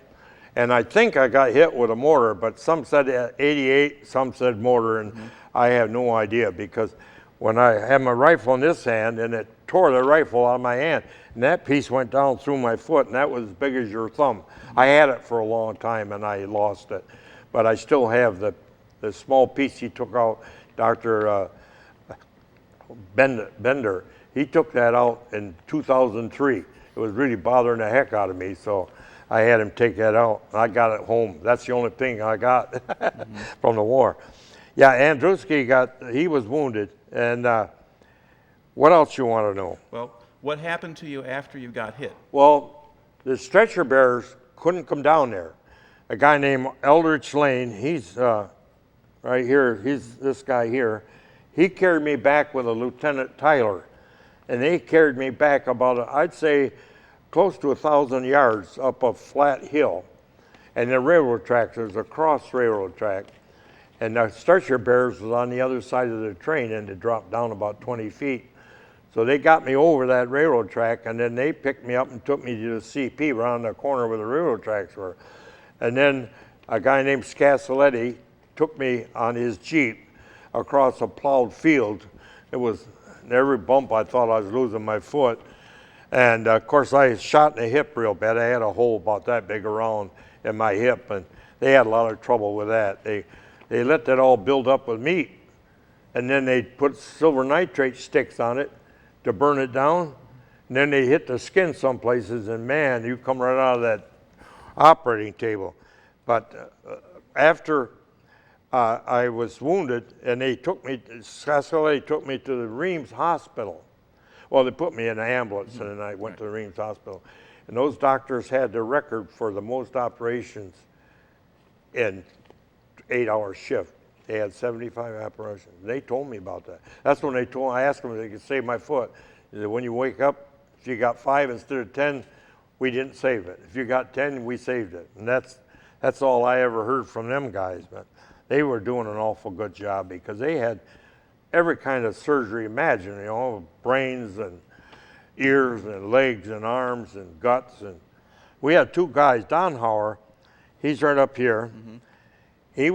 And I think I got hit with a mortar, but some said 88, some said mortar, and I have no idea, because when I had my rifle in this hand, and it tore the rifle out of my hand, and that piece went down through my foot, and that was as big as your thumb. I had it for a long time, and I lost it. But I still have the small piece he took out, Dr. Bender. He took that out in 2003. It was really bothering the heck out of me, so I had him take that out. I got it home. That's the only thing I got from the war. Yeah, Andruski he was wounded. And what else you want to know? Well, what happened to you after you got hit? Well, the stretcher bearers couldn't come down there. A guy named Eldridge Lane, he's right here, he's this guy here. He carried me back with a Lieutenant Tyler. And they carried me back about, I'd say, close to 1,000 yards up a flat hill. And the railroad tracks, there's a cross railroad track. And the stretcher bearers was on the other side of the train, and it dropped down about 20 feet. So they got me over that railroad track, and then they picked me up and took me to the CP around the corner where the railroad tracks were. And then a guy named Scassoletti took me on his Jeep across a plowed field. It was, every bump I thought I was losing my foot. And of course I shot in the hip real bad. I had a hole about that big around in my hip, and they had a lot of trouble with that. They let that all build up with meat, and then they put silver nitrate sticks on it to burn it down, and then they hit the skin some places, and man, you come right out of that operating table. But after I was wounded, and they took me, Saskatchewan took me to the Reims Hospital. Well, they put me in an ambulance, and then I went to the Reims Hospital. And those doctors had the record for the most operations in 8-hour shift. They had 75 operations. They told me about that. That's when I asked them if they could save my foot. They said, when you wake up, if you got 5 instead of 10, we didn't save it. If you got 10, we saved it. And that's all I ever heard from them guys. But they were doing an awful good job because they had every kind of surgery imagined, brains and ears and legs and arms and guts. And we had 2 guys, Don Hauer, he's right up here. He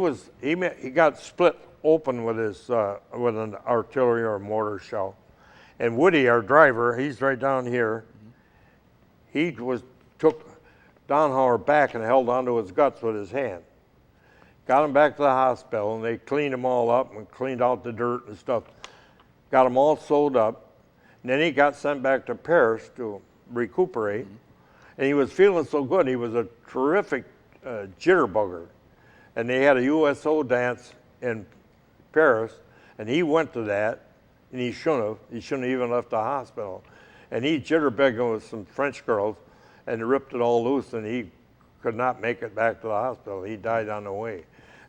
got split open with with an artillery or mortar shell. And Woody, our driver, he's right down here. He took Don Hauer back and held onto his guts with his hand. Got him back to the hospital, and they cleaned him all up and cleaned out the dirt and stuff. Got him all sewed up. And then he got sent back to Paris to recuperate. And he was feeling so good. He was a terrific jitterbugger. And they had a USO dance in Paris, and he went to that, and he shouldn't have. He shouldn't have even left the hospital. And he jitterbegging with some French girls, and they ripped it all loose, and he could not make it back to the hospital. He died on the way. And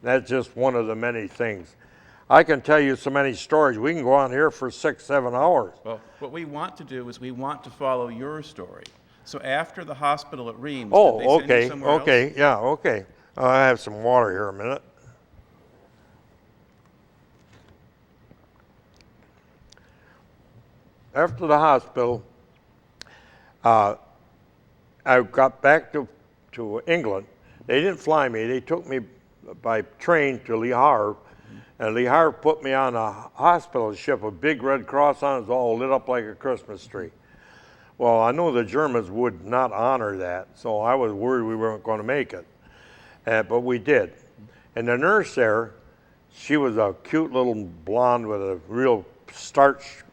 that's just one of the many things. I can tell you so many stories. We can go on here for 6-7 hours. Well, what we want to do is we want to follow your story. So after the hospital at Reims, Oh, did they send you okay, somewhere else? okay, yeah, okay. I have some water here a minute. After the hospital, I got back to England. They didn't fly me. They took me by train to Le Havre, and Le Havre put me on a hospital ship, a big red cross on it. It was all lit up like a Christmas tree. Well, I know the Germans would not honor that, so I was worried we weren't going to make it. But we did. And the nurse there, she was a cute little blonde with a real starched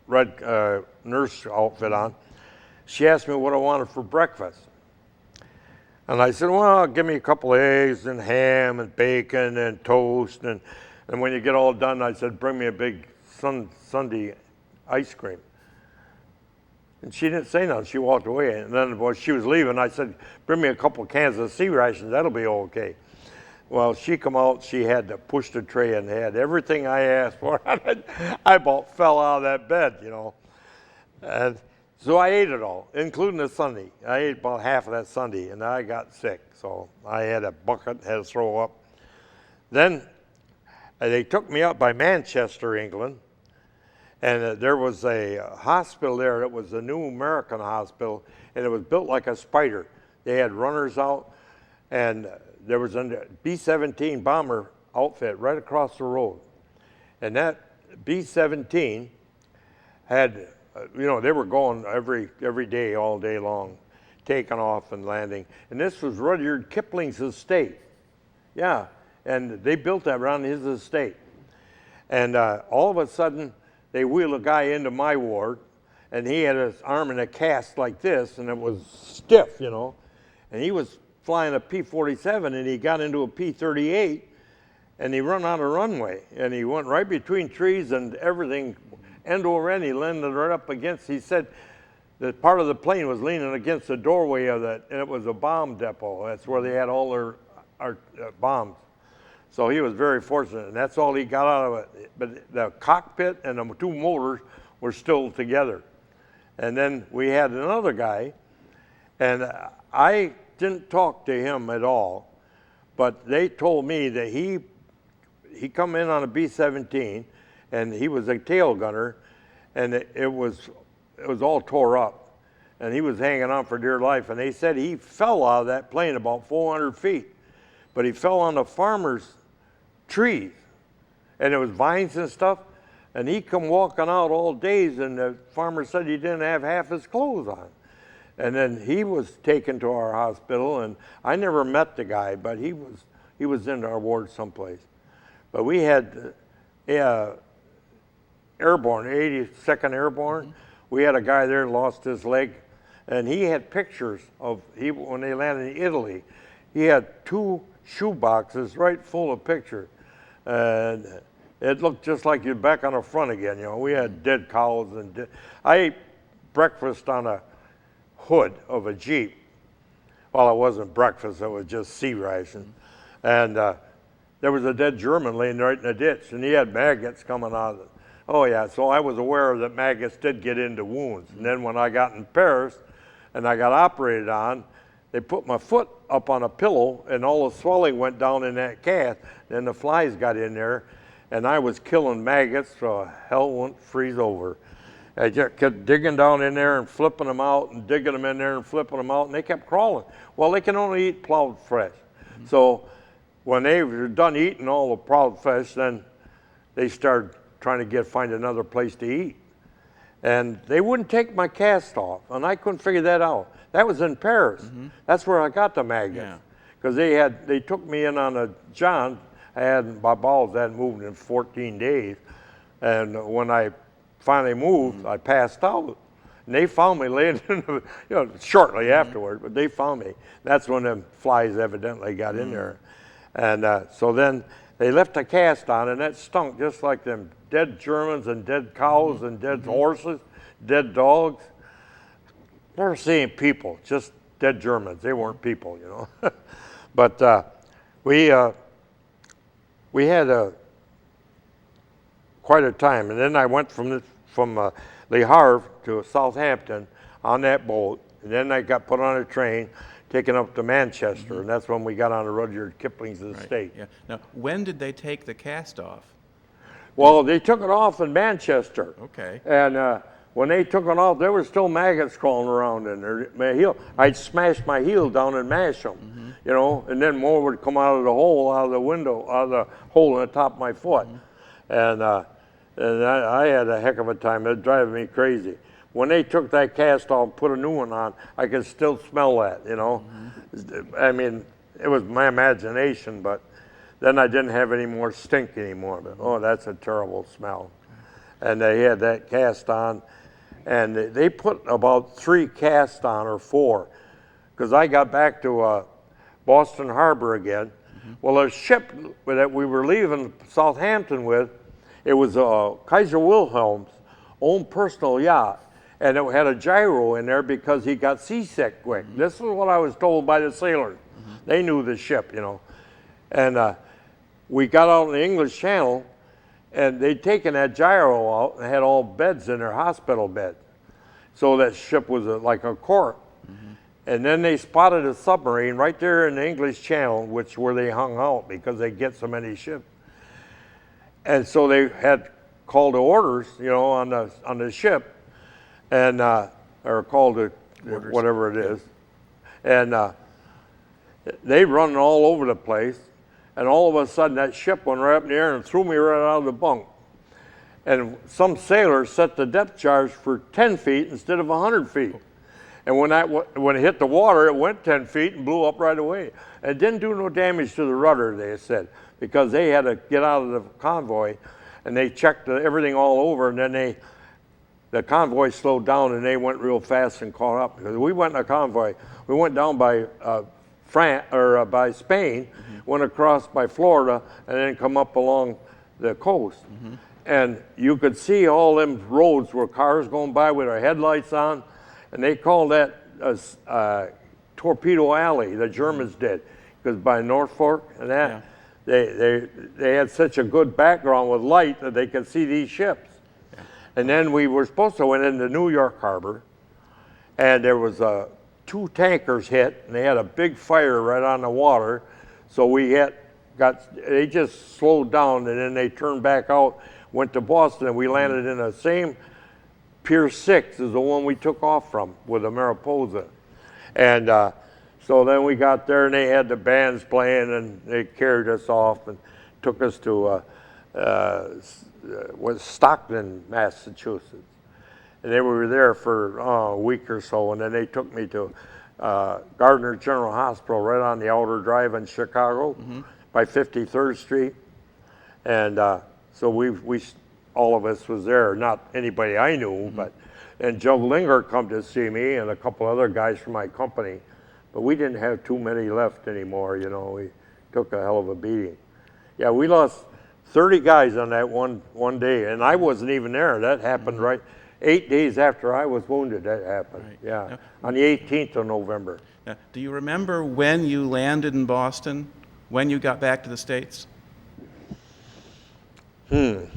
red nurse outfit on. She asked me what I wanted for breakfast. And I said, well, give me a couple of eggs and ham and bacon and toast. And when you get all done, I said, bring me a big sundae ice cream. And she didn't say nothing. She walked away. And then when she was leaving, I said, bring me a couple of cans of sea rations. That'll be okay. Well, she come out. She had to push the tray and had everything I asked for. I about fell out of that bed, And so I ate it all, including the sundae. I ate about half of that sundae, and I got sick. So I had a bucket, had to throw up. Then they took me up by Manchester, England. And there was a hospital there. It was a new American hospital, and it was built like a spider. They had runners out, and there was a B-17 bomber outfit right across the road. And that B-17 had, they were going every day, all day long, taking off and landing. And this was Rudyard Kipling's estate. Yeah, and they built that around his estate. And all of a sudden, they wheeled a guy into my ward, and he had his arm in a cast like this, and it was stiff, And he was flying a P-47, and he got into a P-38, and he run on a runway, and he went right between trees and everything, end over end. He landed right up against. He said that part of the plane was leaning against the doorway of that, and it was a bomb depot. That's where they had all their bombs. So he was very fortunate, and that's all he got out of it. But the cockpit and the 2 motors were still together. And then we had another guy, and I didn't talk to him at all, but they told me that he come in on a B-17, and he was a tail gunner, and it was all tore up, and he was hanging on for dear life. And they said he fell out of that plane about 400 feet, but he fell on the farmer's trees, and it was vines and stuff, and he come walking out all days, and the farmer said he didn't have half his clothes on. And then he was taken to our hospital, and I never met the guy, but he was in our ward someplace. But we had airborne, 82nd Airborne. We had a guy there lost his leg, and he had pictures of when they landed in Italy. he had 2 shoe boxes right full of pictures. And it looked just like you're back on the front again. You know, we had dead cows and I ate breakfast on a hood of a Jeep. Well, it wasn't breakfast, it was just sea ration. And there was a dead German laying right in the ditch, and he had maggots coming out of it. Oh yeah, so I was aware that maggots did get into wounds. And then when I got in Paris and I got operated on, they put my foot up on a pillow and all the swelling went down in that cast. Then the flies got in there and I was killing maggots so hell wouldn't freeze over. I just kept digging down in there and flipping them out and digging them in there and flipping them out and they kept crawling. Well, they can only eat plowed flesh. So when they were done eating all the plowed flesh, then they started trying to find another place to eat. And they wouldn't take my cast off, and I couldn't figure that out. That was in Paris. That's where I got the maggots. Because they took me in on a John. My bowels hadn't moved in 14 days. And when I finally moved, I passed out. And they found me laying in the, shortly afterward, but they found me. That's when the flies evidently got in there. And so then they left a cast on, and that stunk just like them dead Germans and dead cows and dead horses, dead dogs. Never seen people, just dead Germans. They weren't people, But we had quite a time. And then I went from Le Havre to Southampton on that boat. And then I got put on a train, taken up to Manchester, and that's when we got on the Rudyard Kipling's estate. Yeah. Now, when did they take the cast off? Well, they took it off in Manchester. Okay. And when they took it off, there were still maggots crawling around in there. My heel, I'd smash my heel down and mash them, and then more would come out of the hole, out of the window, out of the hole in the top of my foot. And I had a heck of a time. It was driving me crazy. When they took that cast off and put a new one on, I could still smell that, I mean, it was my imagination, but then I didn't have any more stink anymore. But, oh, that's a terrible smell. And they had that cast on, and they put about 3 casts on, or 4, because I got back to Boston Harbor again. Well, a ship that we were leaving Southampton with, it was Kaiser Wilhelm's own personal yacht, and it had a gyro in there because he got seasick quick. This is what I was told by the sailors. They knew the ship, And we got out in the English Channel, and they'd taken that gyro out and had all beds in their hospital bed. So that ship was like a cork. And then they spotted a submarine right there in the English Channel, where they hung out because they get so many ships. And so they had called the orders, on the ship, and or called it whatever it is, and they run all over the place. And all of a sudden, that ship went right up in the air and threw me right out of the bunk. And some sailors set the depth charge for 10 feet instead of 100 feet. And when it hit the water, it went 10 feet and blew up right away. And it didn't do no damage to the rudder, they said, because they had to get out of the convoy, and they checked everything all over, and then the convoy slowed down, and they went real fast and caught up. Because we went in a convoy. We went down by by Spain, went across by Florida, and then come up along the coast. And you could see all them roads where cars going by with their headlights on, and they called that Torpedo Alley, the Germans did, because by Norfolk and that, they had such a good background with light that they could see these ships. And then we were supposed to went into New York Harbor, and there was 2 tankers hit, and they had a big fire right on the water. So they just slowed down, and then they turned back out, went to Boston, and we landed in the same Pier 6 as the one we took off from with the Mariposa. And so then we got there, and they had the bands playing, and they carried us off and took us to Stockton, Massachusetts. And they were there for a week or so, and then they took me to Gardner General Hospital right on the outer drive in Chicago by 53rd Street. And so we all of us was there, not anybody I knew, and Joe Linger come to see me and a couple other guys from my company, but we didn't have too many left anymore, you know. We took a hell of a beating. Yeah, we lost 30 guys on that one day, and I wasn't even there. That happened right 8 days after I was wounded. That happened. Right. Yeah, Now, on the 18th of November. now, do you remember when you landed in Boston, when you got back to the States? It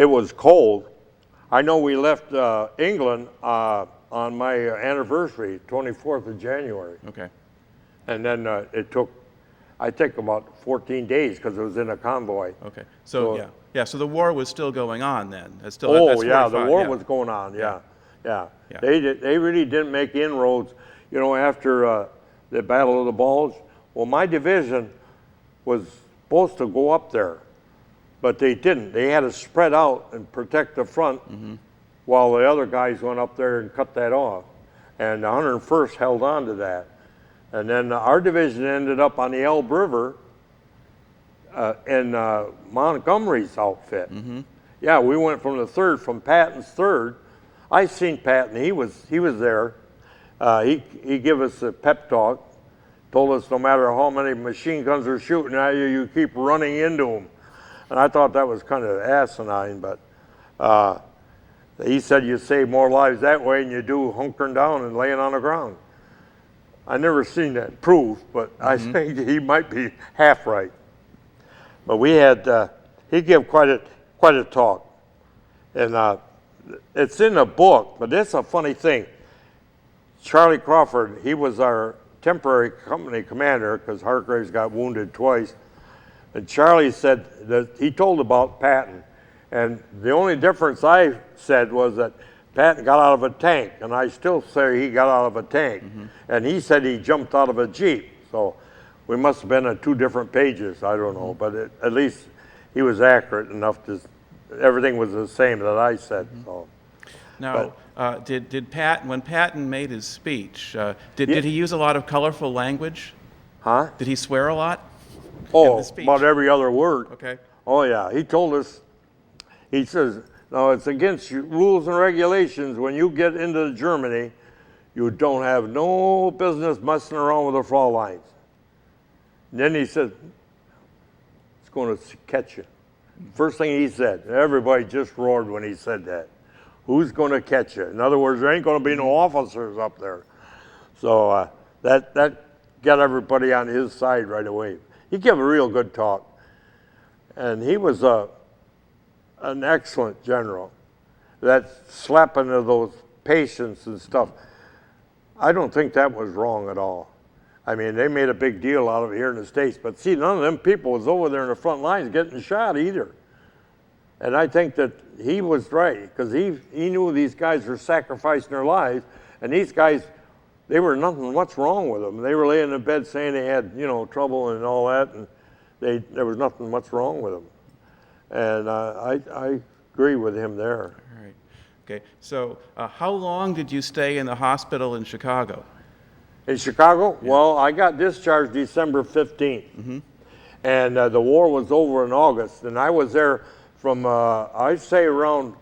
was cold. I know we left England on my anniversary, 24th of January. Okay. And then it took, I think, about 14 days because it was in a convoy. Okay. So yeah. So the war was still going on then. It's still, Oh that's yeah, 45, the war yeah. was going on. Yeah. Yeah. They really didn't make inroads. You know, after the Battle of the Bulge. Well, my division was supposed to go up there, but they didn't. They had to spread out and protect the front while the other guys went up there and cut that off. And the 101st held on to that. And then our division ended up on the Elbe River in Montgomery's outfit. Yeah, we went from the 3rd, from Patton's 3rd. I seen Patton. He was there. He gave us a pep talk. Told us no matter how many machine guns are shooting at you, you keep running into them. And I thought that was kind of asinine, but he said you save more lives that way than you do hunkering down and laying on the ground. I never seen that proved, but I think he might be half right. But we had, he gave quite a talk. And it's in a book, but it's a funny thing. Charlie Crawford, he was our temporary company commander because Hargraves got wounded twice. And Charlie said that he told about Patton. And the only difference I said was that Patton got out of a tank, and I still say he got out of a tank. And he said he jumped out of a Jeep. So we must have been on 2 different pages, I don't know. But at least he was accurate enough to, everything was the same that I said. So. Now, did Patton, when Patton made his speech, did he use a lot of colorful language? Huh? Did he swear a lot? Oh, about every other word. Okay. Oh, yeah. He told us, he says, no, it's against rules and regulations. When you get into Germany, you don't have no business messing around with the Frau lines. And then he said, it's going to catch you. First thing he said, everybody just roared when he said that. Who's going to catch you? In other words, there ain't going to be no officers up there. So that got everybody on his side right away. He gave a real good talk. And he was an excellent general. That slapping of those patients and stuff, I don't think that was wrong at all. I mean, they made a big deal out of it here in the States, but see, none of them people was over there in the front lines getting shot either. And I think that he was right, because he knew these guys were sacrificing their lives, and these guys, they were nothing much wrong with them. They were laying in bed saying they had, trouble and all that, and there was nothing much wrong with them. And I agree with him there. All right. Okay. So how long did you stay in the hospital in Chicago? In Chicago? Yeah. Well, I got discharged December 15th. And the war was over in August, and I was there from, I'd say around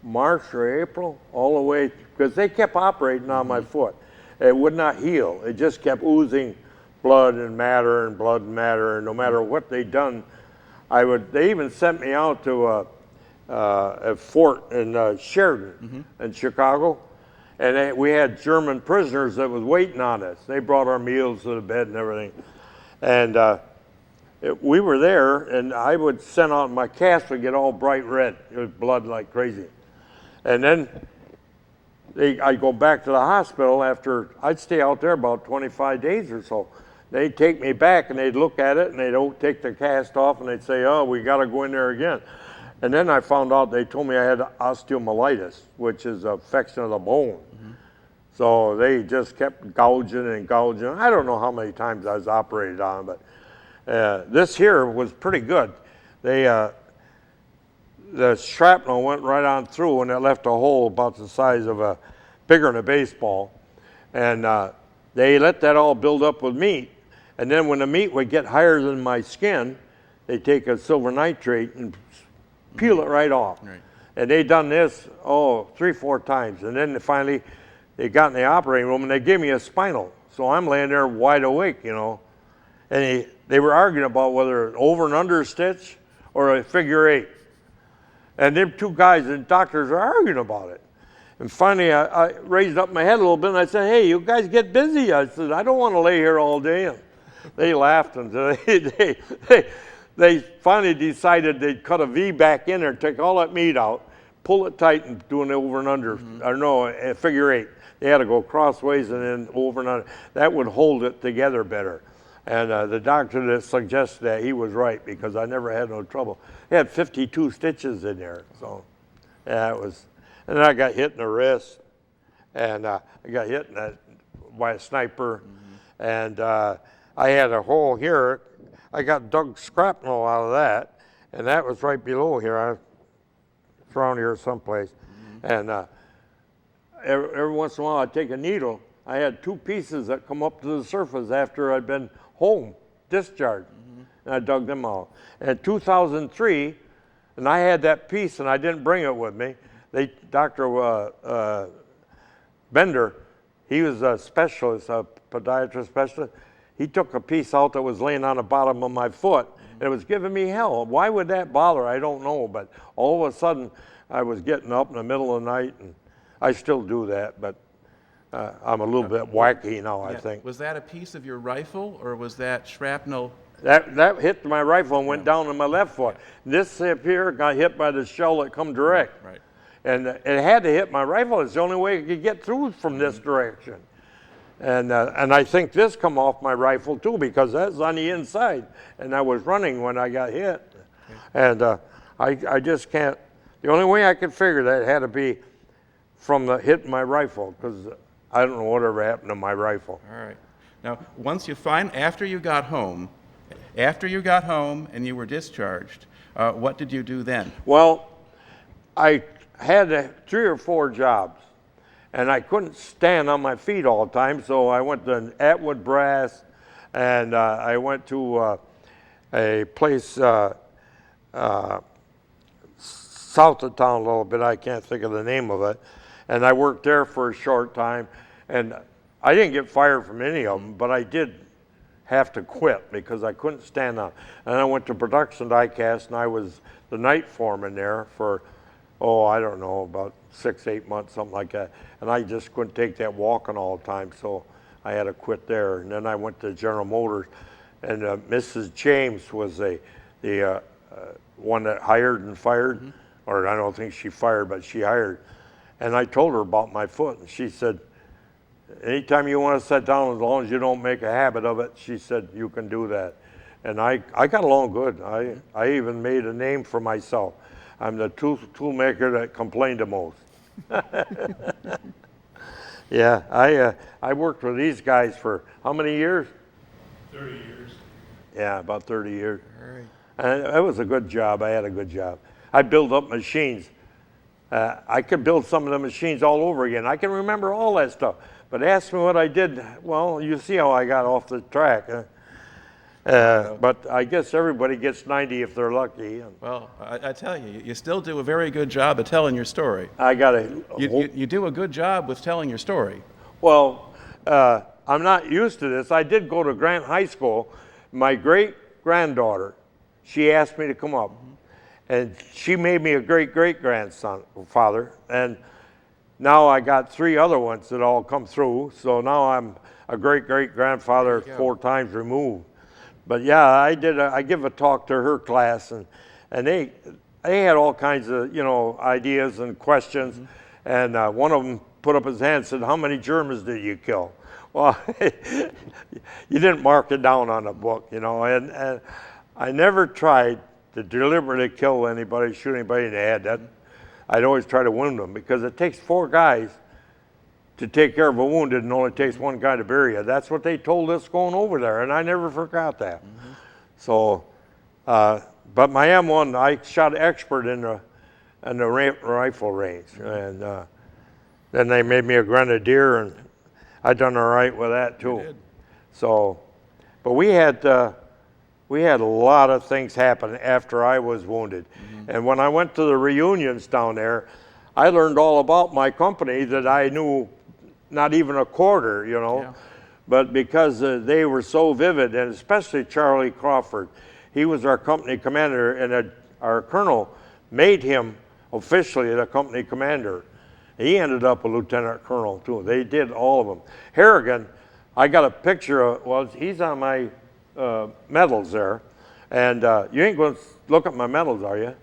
March or April, all the way, because they kept operating on my foot. It would not heal. It just kept oozing blood and matter, and no matter what they'd done, they even sent me out to a fort in Sheridan in Chicago, and we had German prisoners that was waiting on us. They brought our meals to the bed and everything. And we were there, and I would send out, my cast would get all bright red. It was blood like crazy. And then I'd go back to the hospital after, I'd stay out there about 25 days or so. They'd take me back, and they'd look at it, and they'd take the cast off, and they'd say, oh, we got to go in there again. And then I found out, they told me I had osteomyelitis, which is an affection of the bone. So they just kept gouging and gouging. I don't know how many times I was operated on, but this here was pretty good. The shrapnel went right on through, and it left a hole about the size of bigger than a baseball. And they let that all build up with meat. And then when the meat would get higher than my skin, they take a silver nitrate and peel it right off. Right. And they done this, 3-4 times. And then finally, they got in the operating room and they gave me a spinal. So I'm laying there wide awake, you know. And they were arguing about whether an over and under stitch or a figure 8. And them two guys, the doctors, are arguing about it. And finally, I raised up my head a little bit and I said, hey, you guys get busy. I said, I don't want to lay here all day. And they laughed and they finally decided they'd cut a V back in there, take all that meat out, pull it tight and do an over and under, or no, a figure 8. They had to go crossways and then over and under. That would hold it together better. And the doctor that suggested that, he was right, because I never had no trouble. They had 52 stitches in there, so yeah, it was. And then I got hit in the wrist, and I got hit by a sniper, and I had a hole here. I got dug shrapnel out of that, and that was right below here. It's around here someplace. And every once in a while I'd take a needle. I had 2 pieces that come up to the surface after I'd been home, discharged, and I dug them out. And in 2003, and I had that piece and I didn't bring it with me, Dr. Bender, he was a specialist, a podiatrist specialist. He took a piece out that was laying on the bottom of my foot, and it was giving me hell. Why would that bother? I don't know, but all of a sudden I was getting up in the middle of the night, and I still do that, but I'm a little bit wacky now, I think. Was that a piece of your rifle, or was that shrapnel? That hit my rifle and went down in my left foot. This hip here got hit by the shell that come direct. Right. And it had to hit my rifle. It's the only way it could get through from this direction. And I think this come off my rifle too, because that's on the inside. And I was running when I got hit. And I just can't, the only way I could figure that it had to be from the hitting my rifle, because I don't know whatever happened to my rifle. All right. Now, after you got home and you were discharged, what did you do then? Well, I had 3 or 4 jobs, and I couldn't stand on my feet all the time, so I went to Atwood Brass, and I went to a place south of town a little bit. I can't think of the name of it. And I worked there for a short time, and I didn't get fired from any of them, but I did have to quit because I couldn't stand on. And I went to production die-cast, and I was the night foreman there for, I don't know, about 6-8 months, something like that. And I just couldn't take that walking all the time, so I had to quit there. And then I went to General Motors, and Mrs. James was the one that hired and fired, or I don't think she fired, but she hired. And I told her about my foot, and she said, anytime you want to sit down, as long as you don't make a habit of it, she said, you can do that. And I got along good. I even made a name for myself. I'm the tool maker that complained the most. Yeah, I worked with these guys for how many years? 30 years. Yeah, about 30 years. All right. And it was a good job. I had a good job. I built up machines. I could build some of the machines all over again. I can remember all that stuff. But ask me what I did. Well, you see how I got off the track. But I guess everybody gets 90 if they're lucky. Well, I tell you, you still do a very good job of telling your story. I got a You do a good job with telling your story. Well, I'm not used to this. I did go to Grant High School. My great-granddaughter, she asked me to come up. And she made me a great-great-grandson, father. And now I got 3 other ones that all come through. So now I'm a great-great-grandfather 4 times removed. But yeah, I give a talk to her class, and they had all kinds of, ideas and questions. And one of them put up his hand and said, how many Germans did you kill? Well, you didn't mark it down on the book, and I never tried to deliberately kill anybody, shoot anybody in the head. I'd always try to wound them, because it takes 4 guys to take care of a wounded and only takes 1 guy to bury you. That's what they told us going over there, and I never forgot that. So, but my M1, I shot expert in the rifle range, and then they made me a grenadier, and I done all right with that too. You did. So, but we had a lot of things happen after I was wounded. And when I went to the reunions down there, I learned all about my company that I knew not even a quarter, you know. Yeah. But because they were so vivid, and especially Charlie Crawford, he was our company commander, and our colonel made him officially the company commander. He ended up a lieutenant colonel too. They did all of them. Harrigan, I got a picture of, well, he's on my medals there. And you ain't going to look at my medals, are you?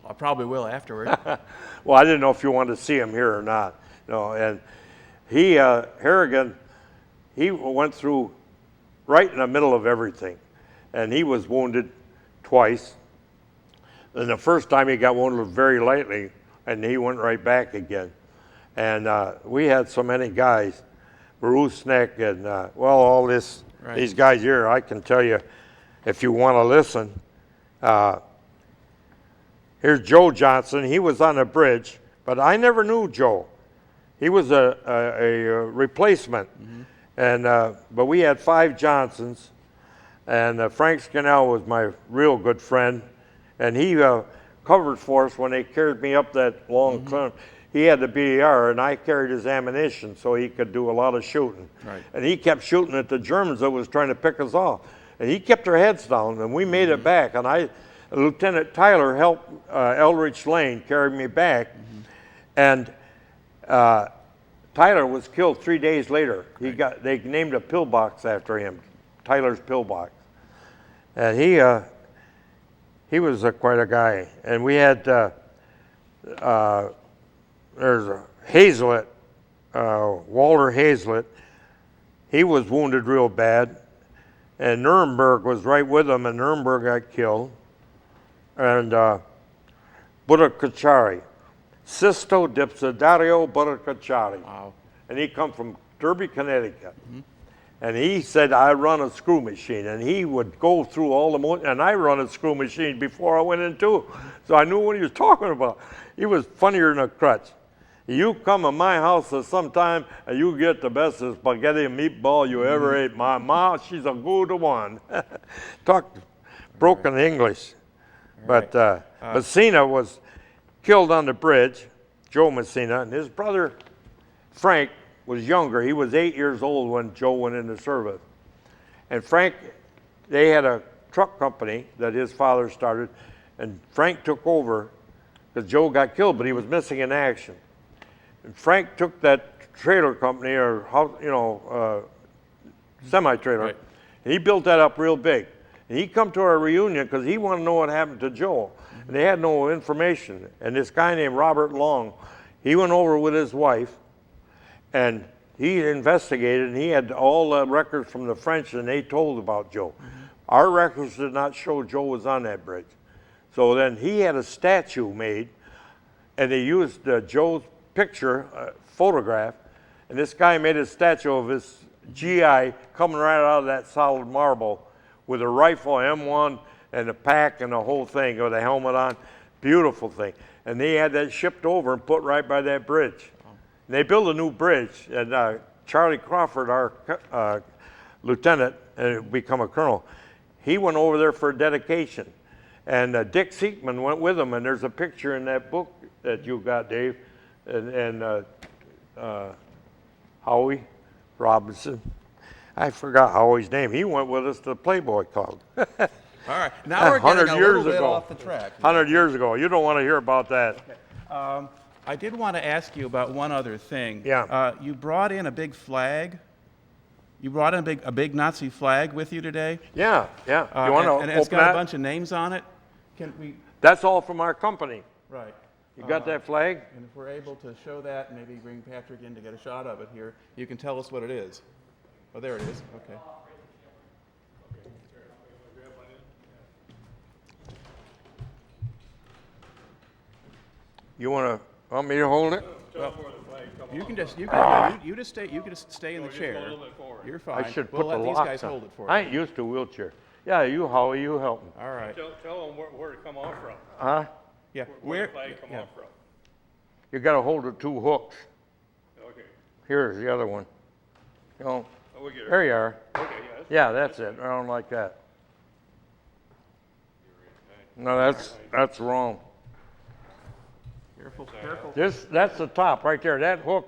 I probably will afterward. Well, I didn't know if you wanted to see him here or not. No, and he, Harrigan, he went through right in the middle of everything. And he was wounded twice. And the first time he got wounded very lightly, and he went right back again. And we had so many guys, Bruce Nick and, well, all this, Right. these guys here, I can tell you, if you want to listen. Here's Joe Johnson. He was on a bridge, but I never knew Joe. He was a replacement. And but we had 5 Johnsons, and Frank Scannell was my real good friend, and he covered for us when they carried me up that long climb. He had the BAR, and I carried his ammunition so he could do a lot of shooting. Right. And he kept shooting at the Germans that was trying to pick us off. And he kept their heads down, and we made it back. And Lieutenant Tyler helped Eldridge Lane carry me back. And Tyler was killed 3 days later. They named a pillbox after him, Tyler's pillbox. And he was quite a guy. And we had there's a Hazlett, Walter Hazlett. He was wounded real bad. And Nuremberg was right with him, and Nuremberg got killed. And Buddha-Kachari, Sisto Dipsidario Buddha-Kachari. Wow. And he come from Derby, Connecticut. And he said, I run a screw machine. And he would go through all the and I run a screw machine before I went into it. So I knew what he was talking about. He was funnier than a crutch. You come to my house sometime and you get the best spaghetti and meatball you ever ate. My ma, she's a good one. Talked broken English. But Messina was killed on the bridge, Joe Messina, and his brother Frank was younger. He was 8 years old when Joe went into service. And Frank, they had a truck company that his father started, and Frank took over because Joe got killed, but he was missing in action. And Frank took that trailer company, or semi-trailer, Right. and he built that up real big. And he come to our reunion because he wanted to know what happened to Joe. And they had no information. And this guy named Robert Long, he went over with his wife, and he investigated, and he had all the records from the French, and they told about Joe. Our records did not show Joe was on that bridge. So then he had a statue made, and they used Joe's picture, photograph, and this guy made a statue of his GI coming right out of that solid marble with a rifle, M1, and a pack and the whole thing with a helmet on. Beautiful thing. And they had that shipped over and put right by that bridge. And they built a new bridge, and Charlie Crawford, our lieutenant, and become a colonel, he went over there for a dedication. And Dick Seekman went with him, and there's a picture in that book that you got, Dave, and Howie Robinson. I forgot Howie's name. He went with us to the Playboy Club. All right. Now we're getting a little bit off the track. 100 years ago. You don't want to hear about that. I did want to ask you about one other thing. Yeah. You brought in a big flag. You brought in a big Nazi flag with you today. Yeah. You want to and it's open got that? a bunch of names on it. Can we? That's all from our company. Right. You got that flag? And if we're able to show that, maybe bring Patrick in to get a shot of it here, you can tell us what it is. Oh, there it is. Okay. Want me to hold it? Well, you can just stay in the chair. You're fine. I should We'll put the let these locks guys on. hold it for I you. ain't used to a wheelchair. Yeah, you, Howie, you help me. All right. Tell them where to come off from. Huh? Yeah. Where the flag come yeah. off from. You got to hold the 2 hooks. Okay. Here's the other one. You know, Oh, we get it. there you are. Okay, yeah. Yeah, that's it. I don't like that. No, that's wrong. Careful. Careful. That's the top right there. That hook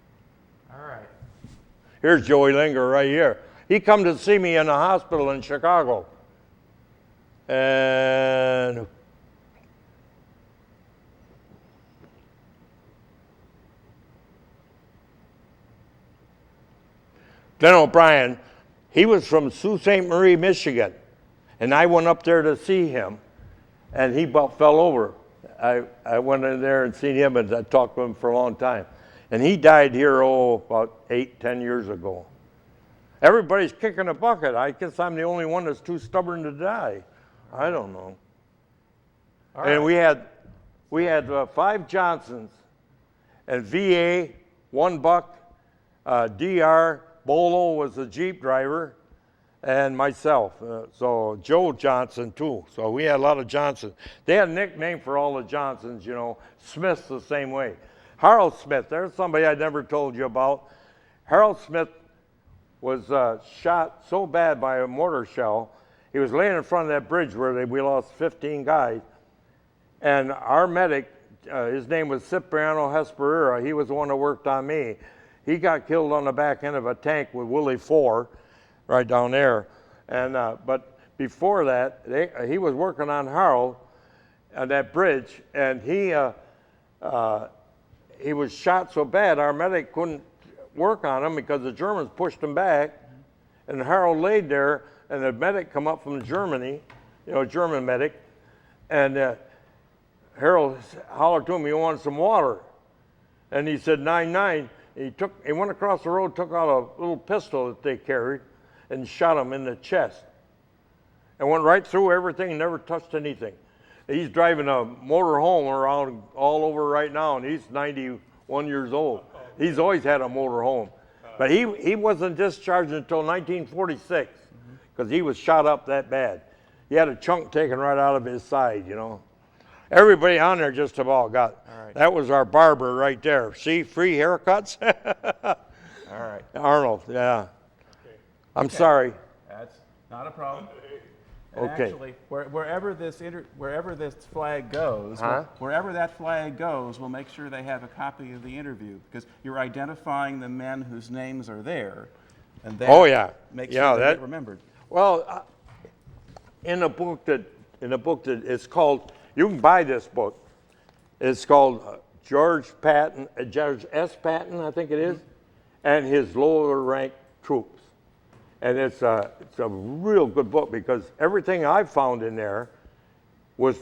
Here's Joey Linger right here. He come to see me in the hospital in Chicago. And Glenn O'Brien, he was from Sault Ste. Marie, Michigan. And I went up there to see him, and he about fell over. I went in there and seen him, and I talked to him for a long time. And he died here, about 8-10 years ago. Everybody's kicking a bucket. I guess I'm the only one that's too stubborn to die. I don't know. All And right. we had 5 Johnsons, and VA, 1 Buck, DR, Bolo was the Jeep driver, and myself. So Joe Johnson too. So we had a lot of Johnsons. They had a nickname for all the Johnsons, you know. Smith's the same way. Harold Smith, there's somebody I never told you about. Harold Smith was shot so bad by a mortar shell. He was laying in front of that bridge where we lost 15 guys. And our medic, his name was Cipriano Hesperera. He was the one that worked on me. He got killed on the back end of a tank with Willie Four, right down there. And but before that, he was working on Harold on that bridge, and he was shot so bad our medic couldn't work on him because the Germans pushed him back, and Harold laid there, and the medic come up from Germany, you know, German medic, and Harold hollered to him, "You want some water?" And he said, "9-9." He went across the road, took out a little pistol that they carried, and shot him in the chest. And went right through everything and never touched anything. He's driving a motor home around all over right now, and he's 91 years old. He's always had a motor home. But he wasn't discharged until 1946, because he was shot up that bad. He had a chunk taken right out of his side, you know. Everybody on there just about got. All right. That was our barber right there. See, free haircuts? All right. Arnold, yeah. I'm sorry. That's not a problem. And Okay. actually, wherever this flag goes, Huh? wherever that flag goes, we'll make sure they have a copy of the interview, because you're identifying the men whose names are there, and that Oh, yeah. makes Yeah, sure they that- get remembered. Well, in a book that it's called, you can buy this book. It's called George S. Patton, I think it is, and his lower rank troops. And it's a real good book, because everything I found in there was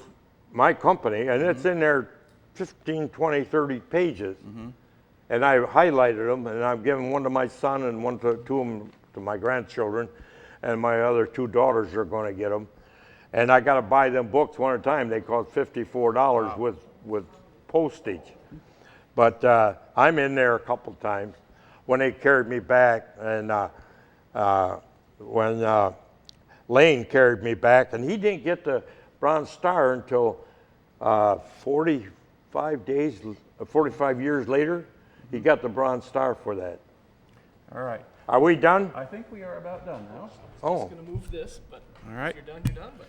my company, and it's in there 15, 20, 30 pages. And I highlighted them, and I've given one to my son and two of them to my grandchildren, and my other 2 daughters are going to get them. And I got to buy them books one at a time. They cost $54 with postage. But I'm in there a couple times when they carried me back, and when Lane carried me back, and he didn't get the Bronze Star until 45 years later. He got the Bronze Star for that. All right. Are we done? I think we are about done now. Oh. Gonna move this, but All right. if you're done, you're done. But